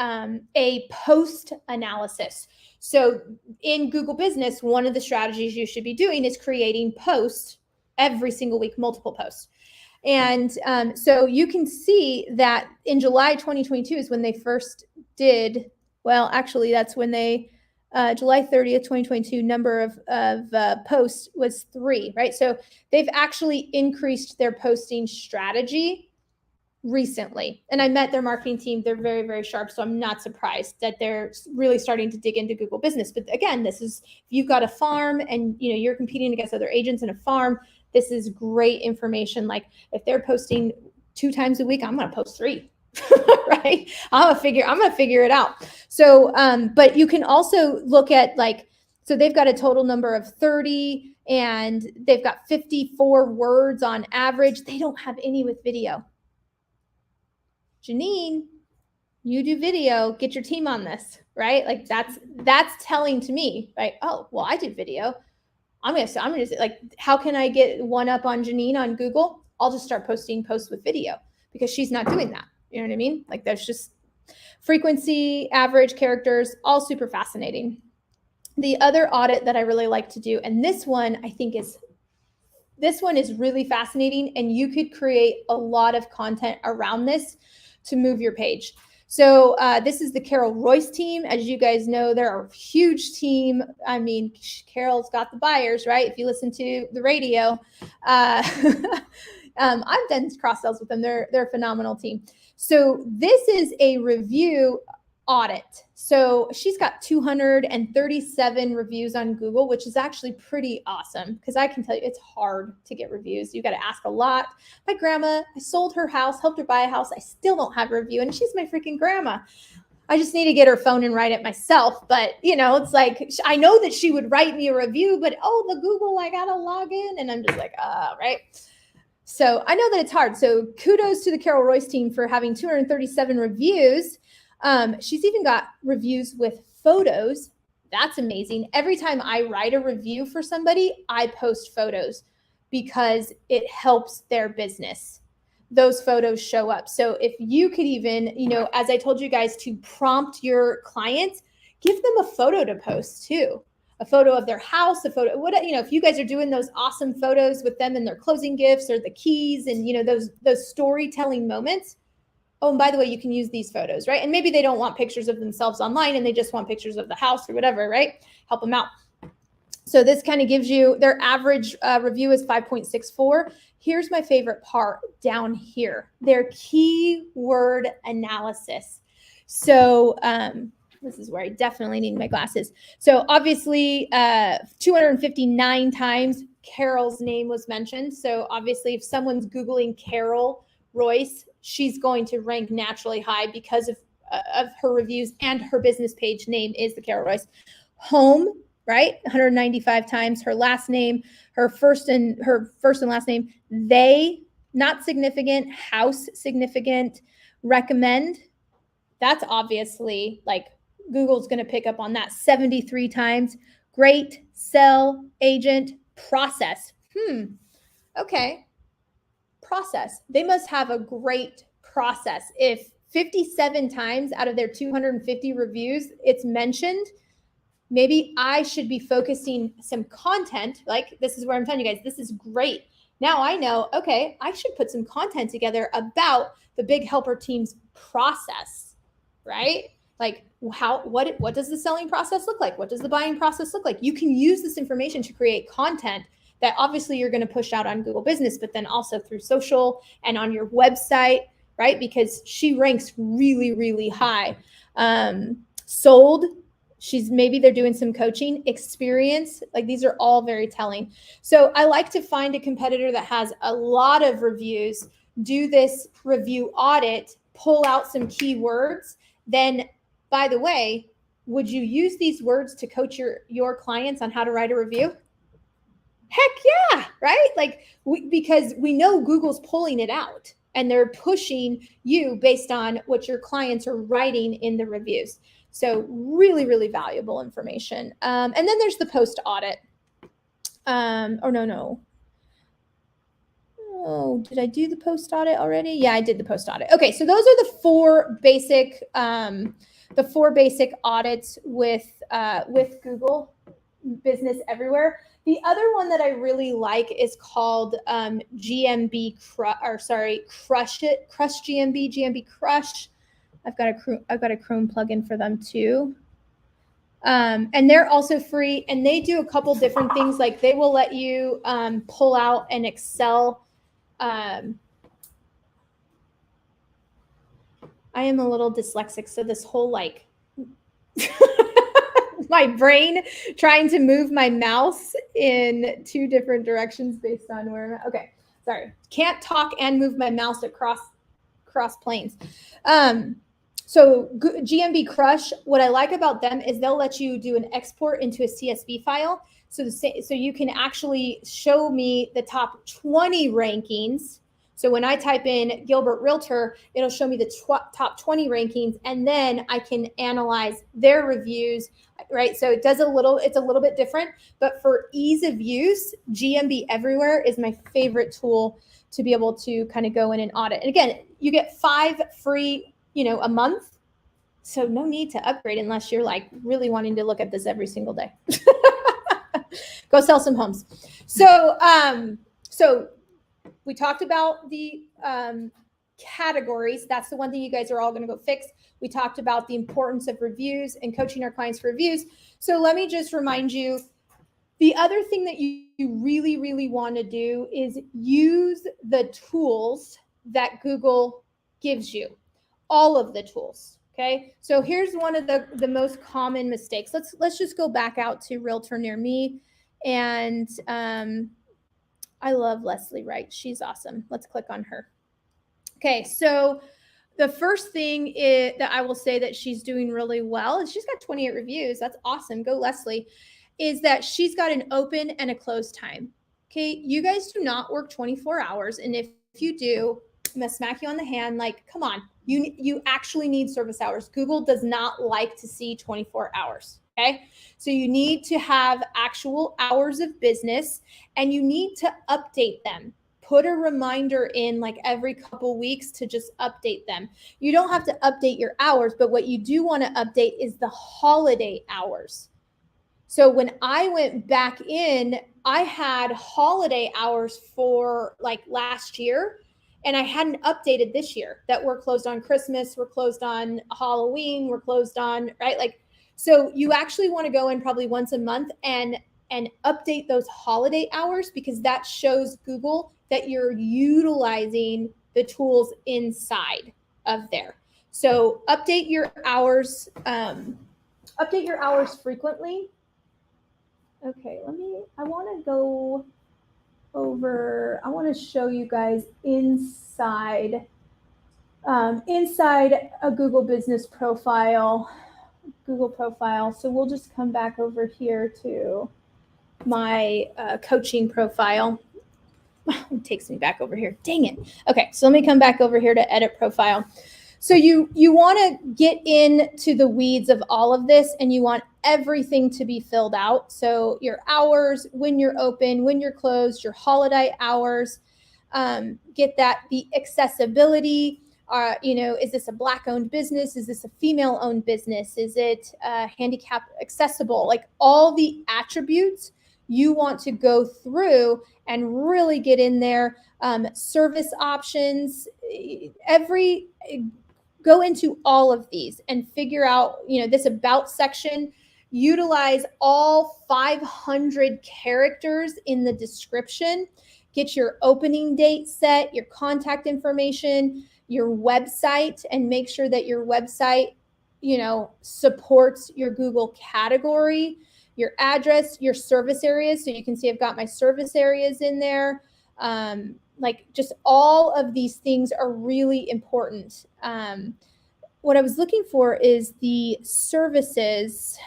post analysis. So in Google Business, one of the strategies you should be doing is creating posts every single week, multiple posts. And so you can see that in July 2022 is when they first did, well, actually, that's when they, July 30th, 2022, number of posts was 3, right? So they've actually increased their posting strategy recently. And I met their marketing team. They're very, very sharp. So I'm not surprised that they're really starting to dig into Google Business. But again, this is, if you've got a farm and you're competing against other agents in a farm, this is great information. Like, if they're posting 2 times a week, I'm going to post 3, right? I'm going to figure it out. So, but you can also look at so they've got a total number of 30 and they've got 54 words on average. They don't have any with video. Janine, you do video, get your team on this, right? Like that's telling to me, right? Oh, well, I do video. I'm gonna say, like, how can I get one up on Janine on Google? I'll just start posting posts with video, because she's not doing that. You know what I mean? Like, there's just frequency, average, characters, all super fascinating. The other audit that I really like to do, and this one is really fascinating, and you could create a lot of content around this to move your page. So this is the Carol Royce team. As you guys know, they're a huge team. I mean, Carol's got the buyers, right? If you listen to the radio, I've done cross sells with them. They're a phenomenal team. So this is a review audit. So she's got 237 reviews on Google, which is actually pretty awesome, because I can tell you it's hard to get reviews. You got to ask a lot. My grandma, I sold her house, helped her buy a house. I still don't have a review, and she's my freaking grandma. I just need to get her phone and write it myself. But, it's like, I know that she would write me a review, but, the Google, I got to log in. And I'm just like, right. So I know that it's hard. So kudos to the Carol Royce team for having 237 reviews. She's even got reviews with photos. That's amazing. Every time I write a review for somebody, I post photos because it helps their business. Those photos show up. So if you could even, as I told you guys, to prompt your clients, give them a photo to post too. A photo of their house, a photo, if you guys are doing those awesome photos with them and their closing gifts or the keys and, those storytelling moments. Oh, and by the way, you can use these photos, right? And maybe they don't want pictures of themselves online and they just want pictures of the house or whatever, right? Help them out. So this kind of gives you, their average review is 5.64. Here's my favorite part down here, their keyword analysis. So, this is where I definitely need my glasses. So obviously 259 times Carol's name was mentioned. So obviously if someone's Googling Carol Royce, she's going to rank naturally high because of her reviews, and her business page name is the Carol Royce. Home, right? 195 times. Her last name, her first and last name, they, not significant. House, significant. Recommend, that's obviously like Google's going to pick up on that 73 times. Great. Sell, agent, process. Okay. Process. They must have a great process. If 57 times out of their 250 reviews, it's mentioned, maybe I should be focusing some content. Like, this is where I'm telling you guys, this is great. Now I know, okay, I should put some content together about the Big Helper team's process, right? Like what does the selling process look like? What does the buying process look like? You can use this information to create content that obviously you're going to push out on Google Business, but then also through social and on your website, right? Because she ranks really, really high. Sold, they're doing some coaching. Experience, like these are all very telling. So I like to find a competitor that has a lot of reviews, do this review audit, pull out some keywords. Then, by the way, would you use these words to coach your clients on how to write a review? Heck yeah, right? Like, because we know Google's pulling it out and they're pushing you based on what your clients are writing in the reviews. So really, really valuable information. And then there's the post audit. No. Oh, did I do the post audit already? Yeah, I did the post audit. Okay, so those are the four basic audits with Google Business Everywhere. The other one that I really like is called GMB Crush GMB Crush. I've got a Chrome plugin for them too. And they're also free, and they do a couple different things. Like they will let you pull out an Excel. I am a little dyslexic, so this whole like my brain trying to move my mouse in two different directions based on where I'm at. Okay, sorry. Can't talk and move my mouse across planes. So GMB Crush, what I like about them is they'll let you do an export into a CSV file. So you can actually show me the top 20 rankings. So when I type in Gilbert Realtor, it'll show me the top 20 rankings, and then I can analyze their reviews, right? So it's a little bit different, but for ease of use, GMB Everywhere is my favorite tool to be able to kind of go in and audit. And again, you get 5 free, a month. So no need to upgrade unless you're like really wanting to look at this every single day. Go sell some homes. So we talked about the categories. That's the one thing you guys are all going to go fix. We talked about the importance of reviews and coaching our clients for reviews. So let me just remind you, the other thing that you really, really want to do is use the tools that Google gives you, all of the tools. Okay. So here's one of the most common mistakes. Let's just go back out to Realtor Near Me. And I love Leslie Wright. She's awesome. Let's click on her. Okay. So the first thing that I will say that she's doing really well is she's got 28 reviews. That's awesome. Go Leslie. Is that she's got an open and a close time. Okay, you guys do not work 24 hours. And if you do, I'm gonna smack you on the hand. Like, come on, you actually need service hours. Google does not like to see 24 hours. Okay, so you need to have actual hours of business, and you need to update them. Put a reminder in like every couple weeks to just update them. You don't have to update your hours, but what you do want to update is the holiday hours. So when I went back in, I had holiday hours for like last year, and I hadn't updated this year that we're closed on Christmas, we're closed on Halloween, we're closed on, right? Like, so you actually want to go in probably once a month and update those holiday hours, because that shows Google that you're utilizing the tools inside of there. So update your hours frequently. Okay, I want to go over, I want to show you guys inside a Google business profile, So we'll just come back over here to my coaching profile. It takes me back over here. Dang it. Okay, so let me come back over here to edit profile. So you want to get into the weeds of all of this, and you want everything to be filled out. So your hours, when you're open, when you're closed, your holiday hours, get that. The accessibility, is this a Black-owned business? Is this a female-owned business? Is it handicap accessible? Like all the attributes you want to go through and really get in there. Service options, go into all of these and figure out, this about section. Utilize all 500 characters in the description. Get your opening date set, your contact information, your website, and make sure that your website, supports your Google category, your address, your service areas. So you can see I've got my service areas in there. Like just all of these things are really important. What I was looking for is the services.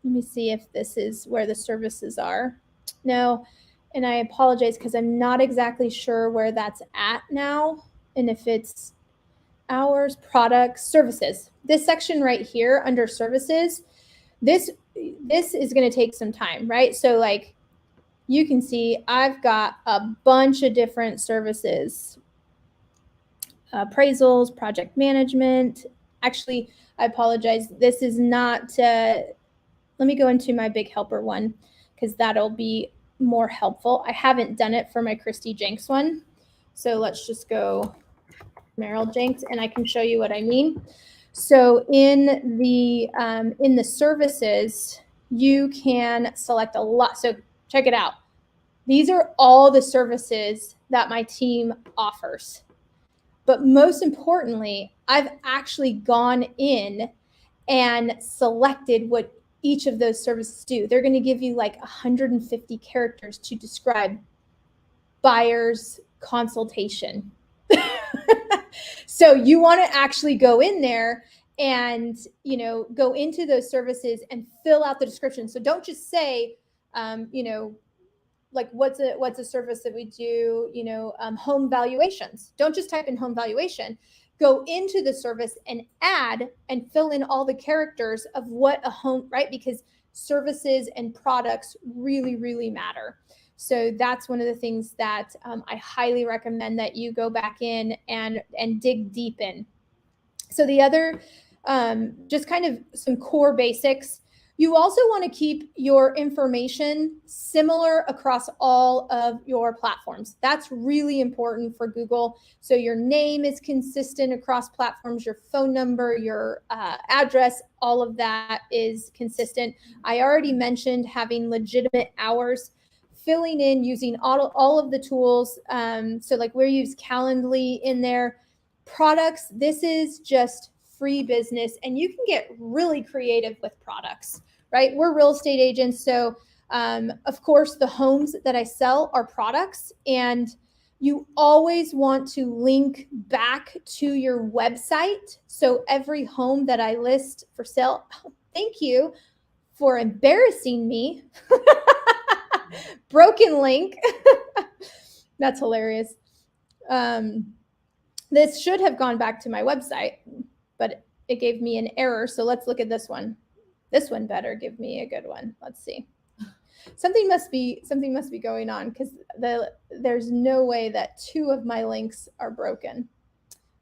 Let me see if this is where the services are. No, and I apologize because I'm not exactly sure where that's at now. And if it's hours, products, services. This section right here under services, this is going to take some time, right? So like you can see I've got a bunch of different services. Appraisals, project management. Actually, I apologize. This is not, let me go into my big helper one because that'll be more helpful. I haven't done it for my Christy Jenks one. So let's just go Meryl Jenks and I can show you what I mean. So in the services, you can select a lot. So check it out. These are all the services that my team offers. But most importantly, I've actually gone in and selected what each of those services do. They're going to give you like 150 characters to describe buyer's consultation. So you want to actually go in there and, go into those services and fill out the description. So don't just say, like what's a service that we do, home valuations. Don't just type in home valuation. Go into the service and add and fill in all the characters of what a home, right? Because services and products really, really matter. So that's one of the things that I highly recommend that you go back in and dig deep in. So the other, just kind of some core basics. You also want to keep your information similar across all of your platforms. That's really important for Google. So your name is consistent across platforms, your phone number, your address, all of that is consistent. I already mentioned having legitimate hours, filling in using all of the tools. So like we use Calendly in there. Products, this is just free business, and you can get really creative with products, right? We're real estate agents. So of course the homes that I sell are products, and you always want to link back to your website. So every home that I list for sale, thank you for embarrassing me. Broken link. That's hilarious. This should have gone back to my website, but it gave me an error. So let's look at this one. This one better give me a good one. Let's see. Something must be going on, because there's no way that 2 of my links are broken.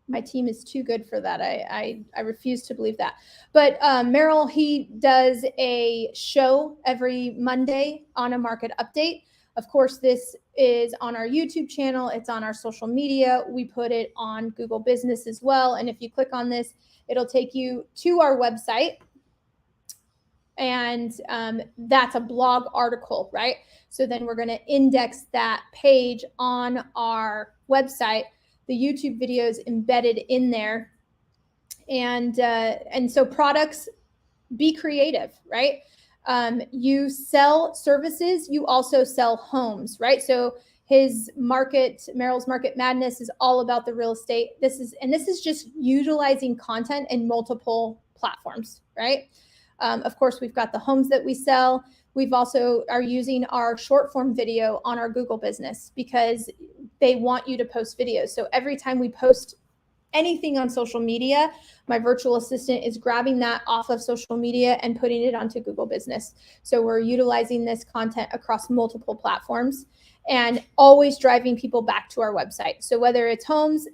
My team is too good for that. I refuse to believe that. But Merrill, he does a show every Monday on a market update. Of course, this is on our YouTube channel. It's on our social media. We put it on Google Business as well. And if you click on this, it'll take you to our website. And that's a blog article, right? So then we're going to index that page on our website. The YouTube video is embedded in there. And so products, be creative, right? You sell services, you also sell homes, right? So Merrill's Market Madness is all about the real estate. This is just utilizing content in multiple platforms, right? Of course, we've got the homes that we sell. We've also are using our short form video on our Google business, because they want you to post videos. So every time we post anything on social media, my virtual assistant is grabbing that off of social media and putting it onto Google Business. So we're utilizing this content across multiple platforms and always driving people back to our website. So whether it's homes,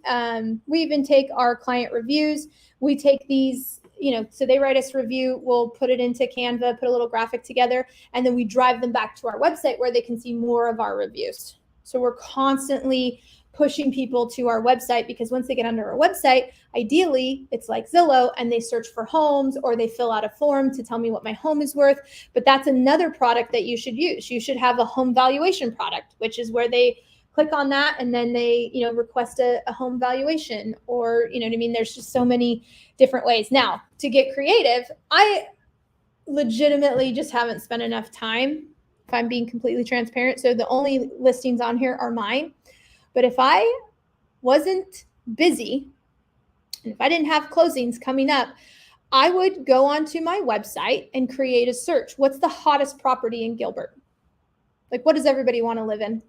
we even take our client reviews. We take these, so they write us a review, we'll put it into Canva, put a little graphic together, and then we drive them back to our website where they can see more of our reviews. So we're constantly pushing people to our website, because once they get under our website, ideally it's like Zillow, and they search for homes, or they fill out a form to tell me what my home is worth. But that's another product that you should use. You should have a home valuation product, which is where they click on that and then they, request a home valuation, or, there's just so many different ways. Now, to get creative, I legitimately just haven't spent enough time, if I'm being completely transparent. So the only listings on here are mine. But if I wasn't busy, and if I didn't have closings coming up, I would go onto my website and create a search. What's the hottest property in Gilbert? Like, what does everybody want to live in?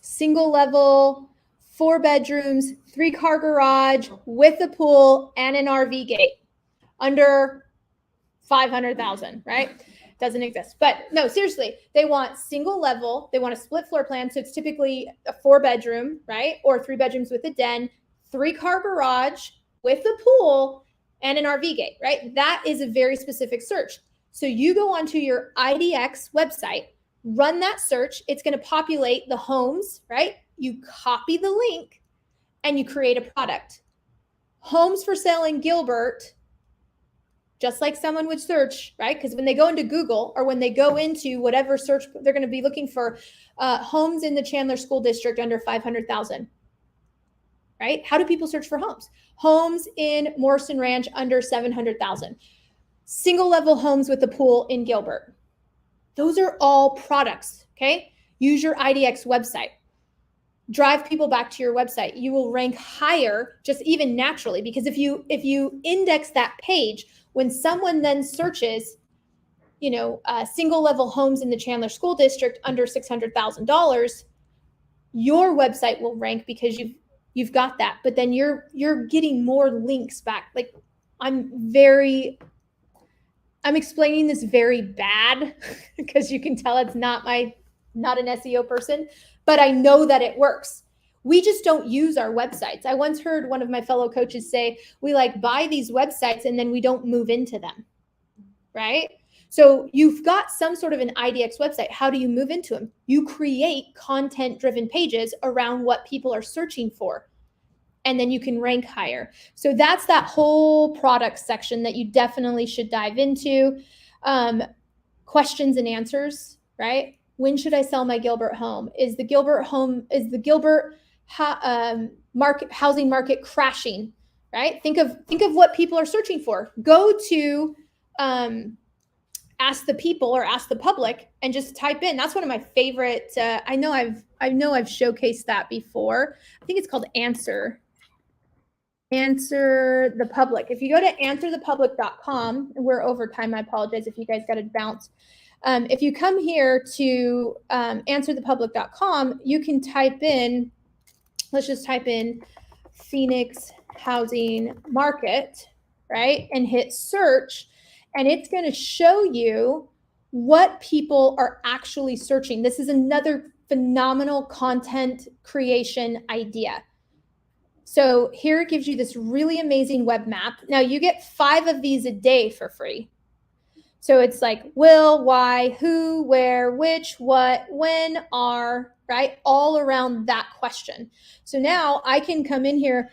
Single level, 4 bedrooms, 3-car garage with a pool and an RV gate, under 500,000, right? Doesn't exist. But no, seriously, they want single level, they want a split floor plan. So it's typically a 4-bedroom, right? Or 3 bedrooms with a den, 3-car garage with a pool and an RV gate, right? That is a very specific search. So you go onto your IDX website, run that search. It's going to populate the homes, right? You copy the link and you create a product. Homes for sale in Gilbert, just like someone would search, right? Because when they go into Google, or when they go into whatever search, they're going to be looking for homes in the Chandler School District under 500,000, right? How do people search for homes? Homes in Morrison Ranch under 700,000. Single level homes with a pool in Gilbert. Those are all products, okay? Use your IDX website. Drive people back to your website. You will rank higher, just even naturally, because if you index that page, when someone then searches, single level homes in the Chandler School District under $600,000, your website will rank because you've got that. But then you're getting more links back. Like, I'm explaining this very bad because you can tell it's not an SEO person, but I know that it works. We just don't use our websites. I once heard one of my fellow coaches say, we buy these websites and then we don't move into them, right? So you've got some sort of an IDX website. How do you move into them? You create content-driven pages around what people are searching for, and then you can rank higher. So that's that whole product section that you definitely should dive into. Questions and answers, right? When should I sell my Gilbert home? Is the Gilbert housing market crashing, right? Think of what people are searching for. Go to Ask the People or Ask the Public and just type in. That's one of my favorite. I know I've showcased that before. I think it's called Answer the Public. If you go to answerthepublic.com, we're over time. I apologize if you guys got to bounce. If you come here to answerthepublic.com, you can type in, let's just type in Phoenix housing market, right? And hit search, and it's going to show you what people are actually searching. This is another phenomenal content creation idea. So here it gives you this really amazing web map. Now you get 5 of these a day for free. So it's like will, why, who, where, which, what, when, are, right? All around that question. So now I can come in here.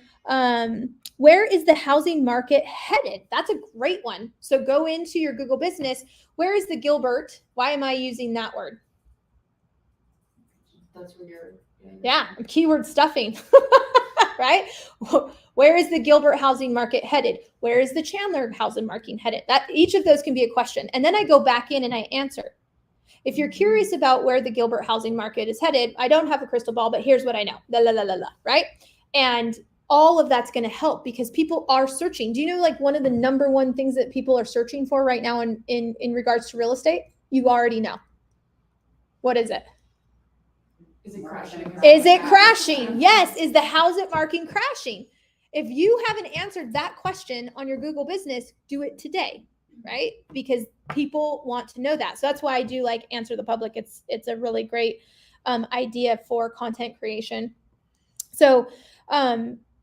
Where is the housing market headed? That's a great one. So go into your Google Business. Where is the Gilbert? Why am I using that word? That's where you're doing. Yeah, I'm keyword stuffing, right? Where is the Gilbert housing market headed? Where is the Chandler housing market headed? That each of those can be a question. And then I go back in and I answer. If you're curious about where the Gilbert housing market is headed, I don't have a crystal ball, but here's what I know. La, la, la, la, la, right? And all of that's going to help because people are searching. Do you know like one of the number one things that people are searching for right now in regards to real estate? You already know. What is it? Is it crashing? Is it crashing? Yes. Is the housing market crashing? If you haven't answered that question on your Google Business, do it today, right? Because people want to know that. So that's why I do like Answer the Public. It's a really great idea for content creation. So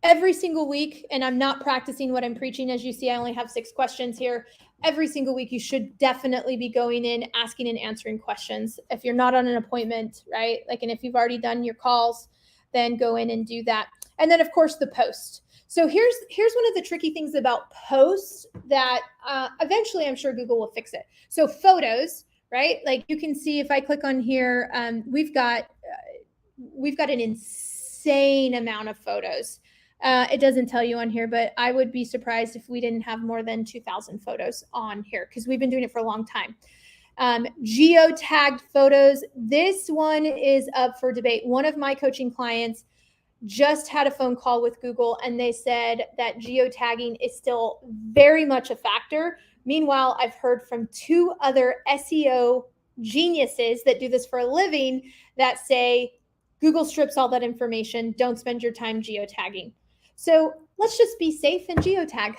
every single week, and I'm not practicing what I'm preaching. As you see, I only have 6 questions here. Every single week, you should definitely be going in, asking and answering questions. If you're not on an appointment, right? Like, and if you've already done your calls, then go in and do that. And then of course the post. So here's one of the tricky things about posts that eventually I'm sure Google will fix it. So photos, right? Like you can see if I click on here, we've got an insane amount of photos. It doesn't tell you on here, but I would be surprised if we didn't have more than 2,000 photos on here because we've been doing it for a long time. Geotagged photos. This one is up for debate. One of my coaching clients just had a phone call with Google and they said that geotagging is still very much a factor. Meanwhile, I've heard from 2 other SEO geniuses that do this for a living that say Google strips all that information. Don't spend your time geotagging. So let's just be safe and geotag,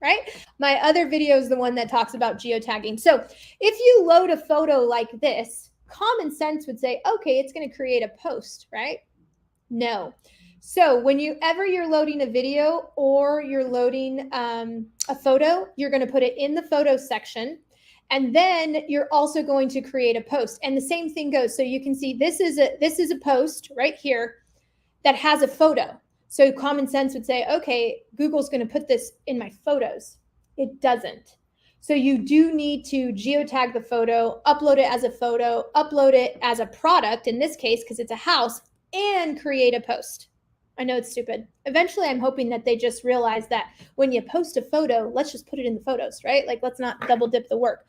right? My other video is the one that talks about geotagging. So if you load a photo like this, common sense would say, okay, it's going to create a post, right? No. So whenever you're loading a video or you're loading a photo, you're going to put it in the photo section. And then you're also going to create a post. And the same thing goes. So you can see this is a post right here that has a photo. So common sense would say, okay, Google's going to put this in my photos. It doesn't. So you do need to geotag the photo, upload it as a photo, upload it as a product, in this case, because it's a house, and create a post. I know it's stupid. Eventually, I'm hoping that they just realize that when you post a photo, let's just put it in the photos, right? Like, let's not double dip the work.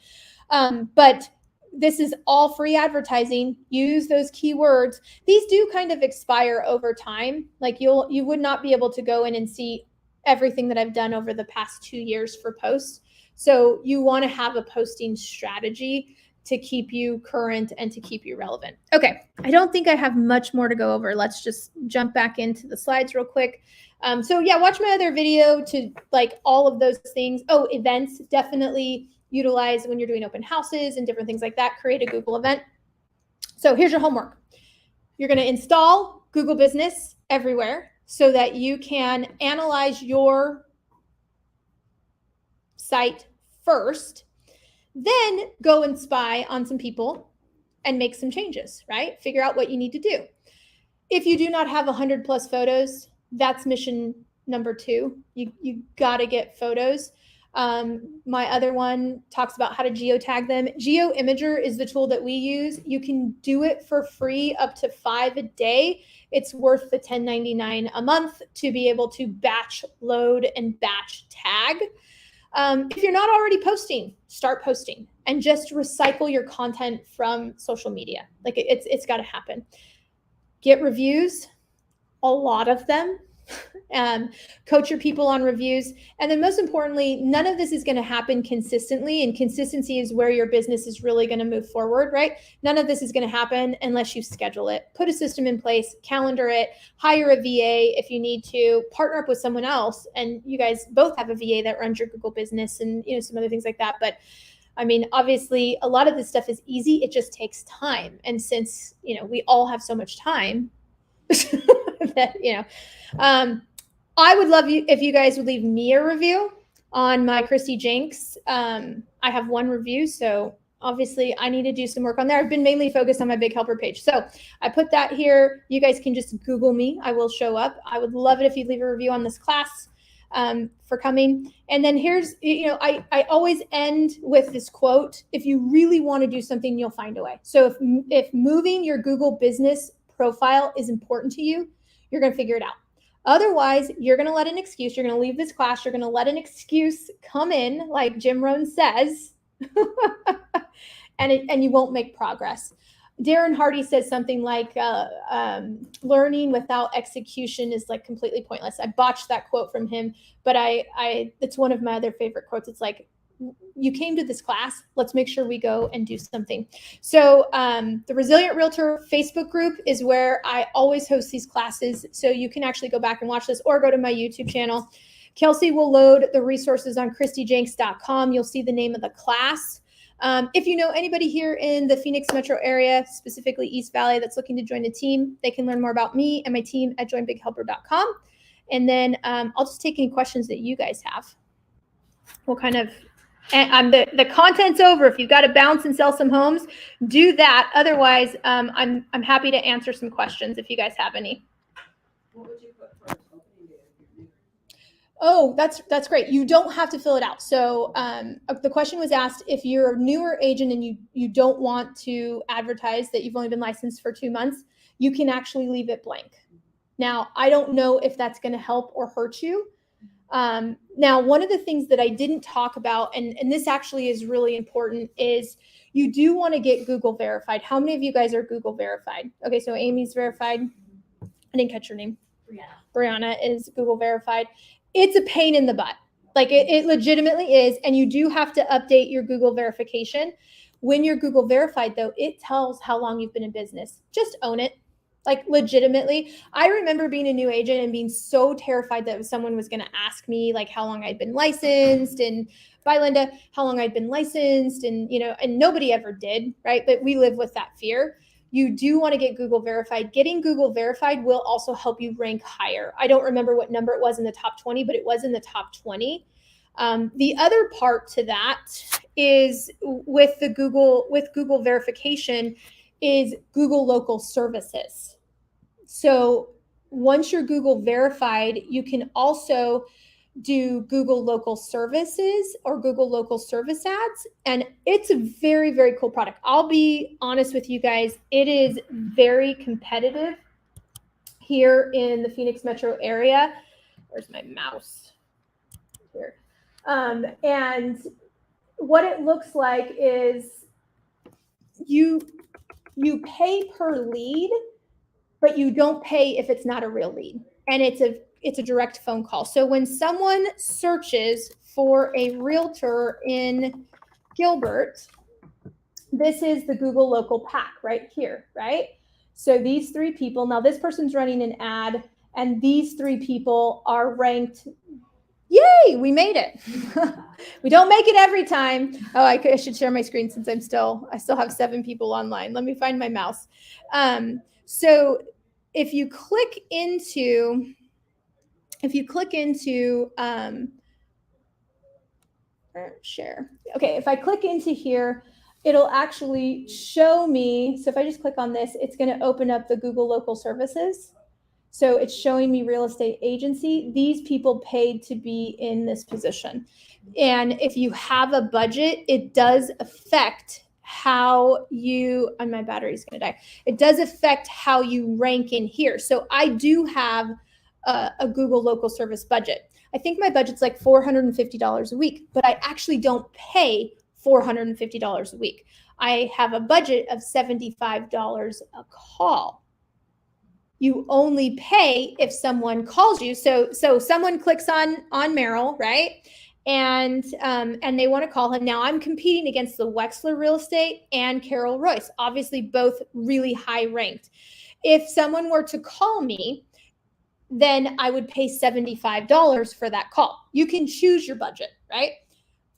But this is all free advertising. Use those keywords. These do kind of expire over time. Like you would not be able to go in and see everything that I've done over the past 2 years for posts. So you want to have a posting strategy to keep you current and to keep you relevant. Okay, I don't think I have much more to go over. Let's just jump back into the slides real quick. So yeah, watch my other video to like all of those things. Oh, events, definitely utilize when you're doing open houses and different things like that. Create a Google event. So here's your homework. You're going to install Google Business everywhere so that you can analyze your site first. Then go and spy on some people and make some changes, right? Figure out what you need to do. If you do not have 100 plus photos, that's mission number 2. You got to get photos. My other one talks about how to geotag them. GeoImager is the tool that we use. You can do it for free up to 5 a day. It's worth the $10.99 a month to be able to batch load and batch tag. If you're not already posting, start posting and just recycle your content from social media. Like it's got to happen. Get reviews, a lot of them. Coach your people on reviews. And then most importantly, none of this is going to happen consistently. And consistency is where your business is really going to move forward, right? None of this is going to happen unless you schedule it. Put a system in place, calendar it, hire a VA if you need to, partner up with someone else. And you guys both have a VA that runs your Google business and, you know, some other things like that. But I mean, obviously, a lot of this stuff is easy. It just takes time. And since, you know, we all have so much time that, you know, I would love you if you guys would leave me a review on my Christy Jenks. I have one review, so obviously I need to do some work on there. I've been mainly focused on my Big Helper page. So I put that here. You guys can just Google me. I will show up. I would love it if you'd leave a review on this class for coming. And then here's, you know, I always end with this quote. If you really want to do something, you'll find a way. So if moving your Google business profile is important to you, you're going to figure it out. Otherwise, you're going to let an excuse. You're going to leave this class. You're going to let an excuse come in, like Jim Rohn says, and you won't make progress. Darren Hardy says something like, learning without execution is like completely pointless. I botched that quote from him, but it's one of my other favorite quotes. It's like, you came to this class, let's make sure we go and do something. So the Resilient Realtor Facebook group is where I always host these classes. So you can actually go back and watch this or go to my YouTube channel. Kelsey will load the resources on ChristyJenks.com. You'll see the name of the class. If you know anybody here in the Phoenix metro area, specifically East Valley, that's looking to join the team, they can learn more about me and my team at joinbighelper.com. And then I'll just take any questions that you guys have. We'll kind of, and the content's over. If you've got to bounce and sell some homes, do that. Otherwise, I'm happy to answer some questions if you guys have any. What would you put for opening day? Oh, that's great. You don't have to fill it out. So the question was asked, if you're a newer agent and you don't want to advertise that you've only been licensed for 2 months, you can actually leave it blank. Now, I don't know if that's going to help or hurt you. Now, one of the things that I didn't talk about, and this actually is really important, is you do want to get Google verified. How many of you guys are Google verified? Okay, so Amy's verified. I didn't catch her name. Brianna is Google verified. It's a pain in the butt. Like it legitimately is. And you do have to update your Google verification. When you're Google verified, though, it tells how long you've been in business. Just own it. Like legitimately, I remember being a new agent and being so terrified that someone was going to ask me like how long I'd been licensed and bye Linda, how long I'd been licensed and, you know, and nobody ever did, right? But we live with that fear. You do want to get Google verified. Getting Google verified will also help you rank higher. I don't remember what number it was in the top 20, but it was in the top 20. The other part to that is with Google verification is Google local services. So once you're Google verified, you can also do Google local services or Google local service ads. And it's a very, very cool product. I'll be honest with you guys. It is very competitive here in the Phoenix metro area. Where's my mouse? Here. And what it looks like is you pay per lead, but you don't pay if it's not a real lead. And it's a direct phone call. So when someone searches for a realtor in Gilbert, this is the Google local pack right here, right? So these 3 people, now this person's running an ad and these 3 people are ranked. Yay, we made it. We don't make it every time. Oh, I should share my screen since I still have 7 people online. Let me find my mouse. So if you click into share. Okay, if I click into here, it'll actually show me. So if I just click on this, it's going to open up the Google local services. So it's showing me real estate agency. These people paid to be in this position. And if you have a budget, it does affect how you, and my battery's going to die. It does affect how you rank in here. So I do have a Google local service budget. I think my budget's like $450 a week, but I actually don't pay $450 a week. I have a budget of $75 a call. you only pay if someone calls you. So someone clicks on Merrill, right? And they want to call him. Now I'm competing against the Wexler Real Estate and Carol Royce, obviously both really high ranked. If someone were to call me, then I would pay $75 for that call. You can choose your budget, right?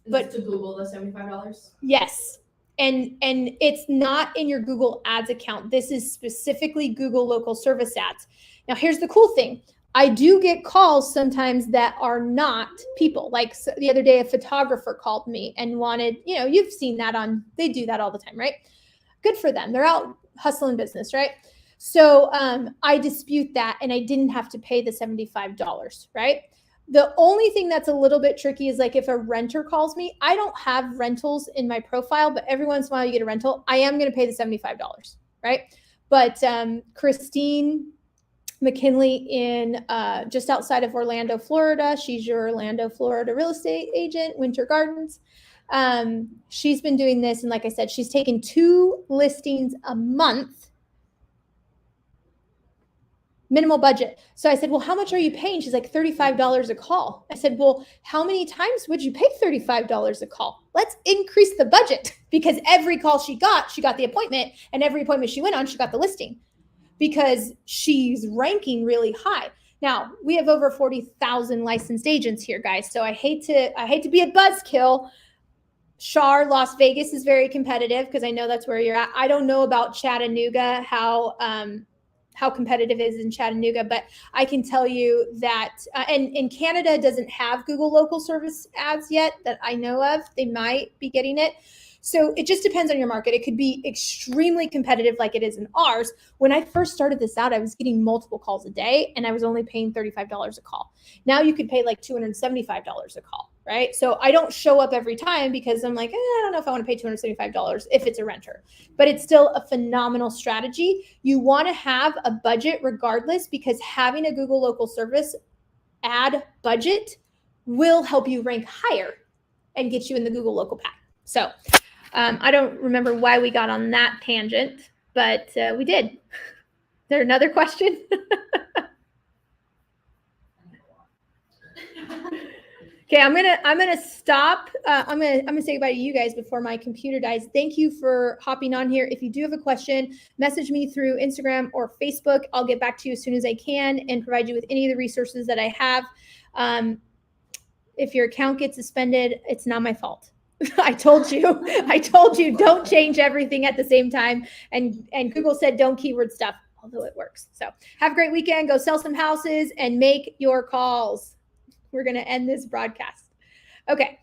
But to Google the $75? Yes. And it's not in your Google Ads account. This is specifically Google Local Service Ads. Now, here's the cool thing. I do get calls sometimes that are not people. Like the other day, a photographer called me and wanted, you've seen that they do that all the time, right? Good for them. They're out hustling business, right? So I dispute that, and I didn't have to pay the $75, right? The only thing that's a little bit tricky is like if a renter calls me, I don't have rentals in my profile, but every once in a while you get a rental, I am going to pay the $75, right? But Christine McKinley in just outside of Orlando, Florida, she's your Orlando, Florida real estate agent, Winter Gardens. She's been doing this, and like I said, she's taken 2 listings a month. Minimal budget. So I said, well, how much are you paying? She's like, $35 a call. I said, well, how many times would you pay $35 a call? Let's increase the budget, because every call she got the appointment, and every appointment she went on, she got the listing, because she's ranking really high. Now, we have over 40,000 licensed agents here, guys. So I hate to be a buzzkill. Char, Las Vegas is very competitive, because I know that's where you're at. I don't know about Chattanooga, how competitive it is in Chattanooga, but I can tell you that, and Canada doesn't have Google Local Service Ads yet that I know of. They might be getting it. So it just depends on your market. It could be extremely competitive like it is in ours. When I first started this out, I was getting multiple calls a day, and I was only paying $35 a call. Now you could pay like $275 a call, right? So I don't show up every time, because I'm like, I don't know if I want to pay $275 if it's a renter, but it's still a phenomenal strategy. You want to have a budget regardless, because having a Google Local Service ad budget will help you rank higher and get you in the Google Local Pack. So I don't remember why we got on that tangent, but we did. Is there another question? Okay, I'm gonna stop. I'm gonna say goodbye to you guys before my computer dies. Thank you for hopping on here. If you do have a question, message me through Instagram or Facebook. I'll get back to you as soon as I can and provide you with any of the resources that I have. If your account gets suspended, it's not my fault. I told you, don't change everything at the same time. And Google said, don't keyword stuff, although it works. So have a great weekend. Go sell some houses and make your calls. We're going to end this broadcast. Okay.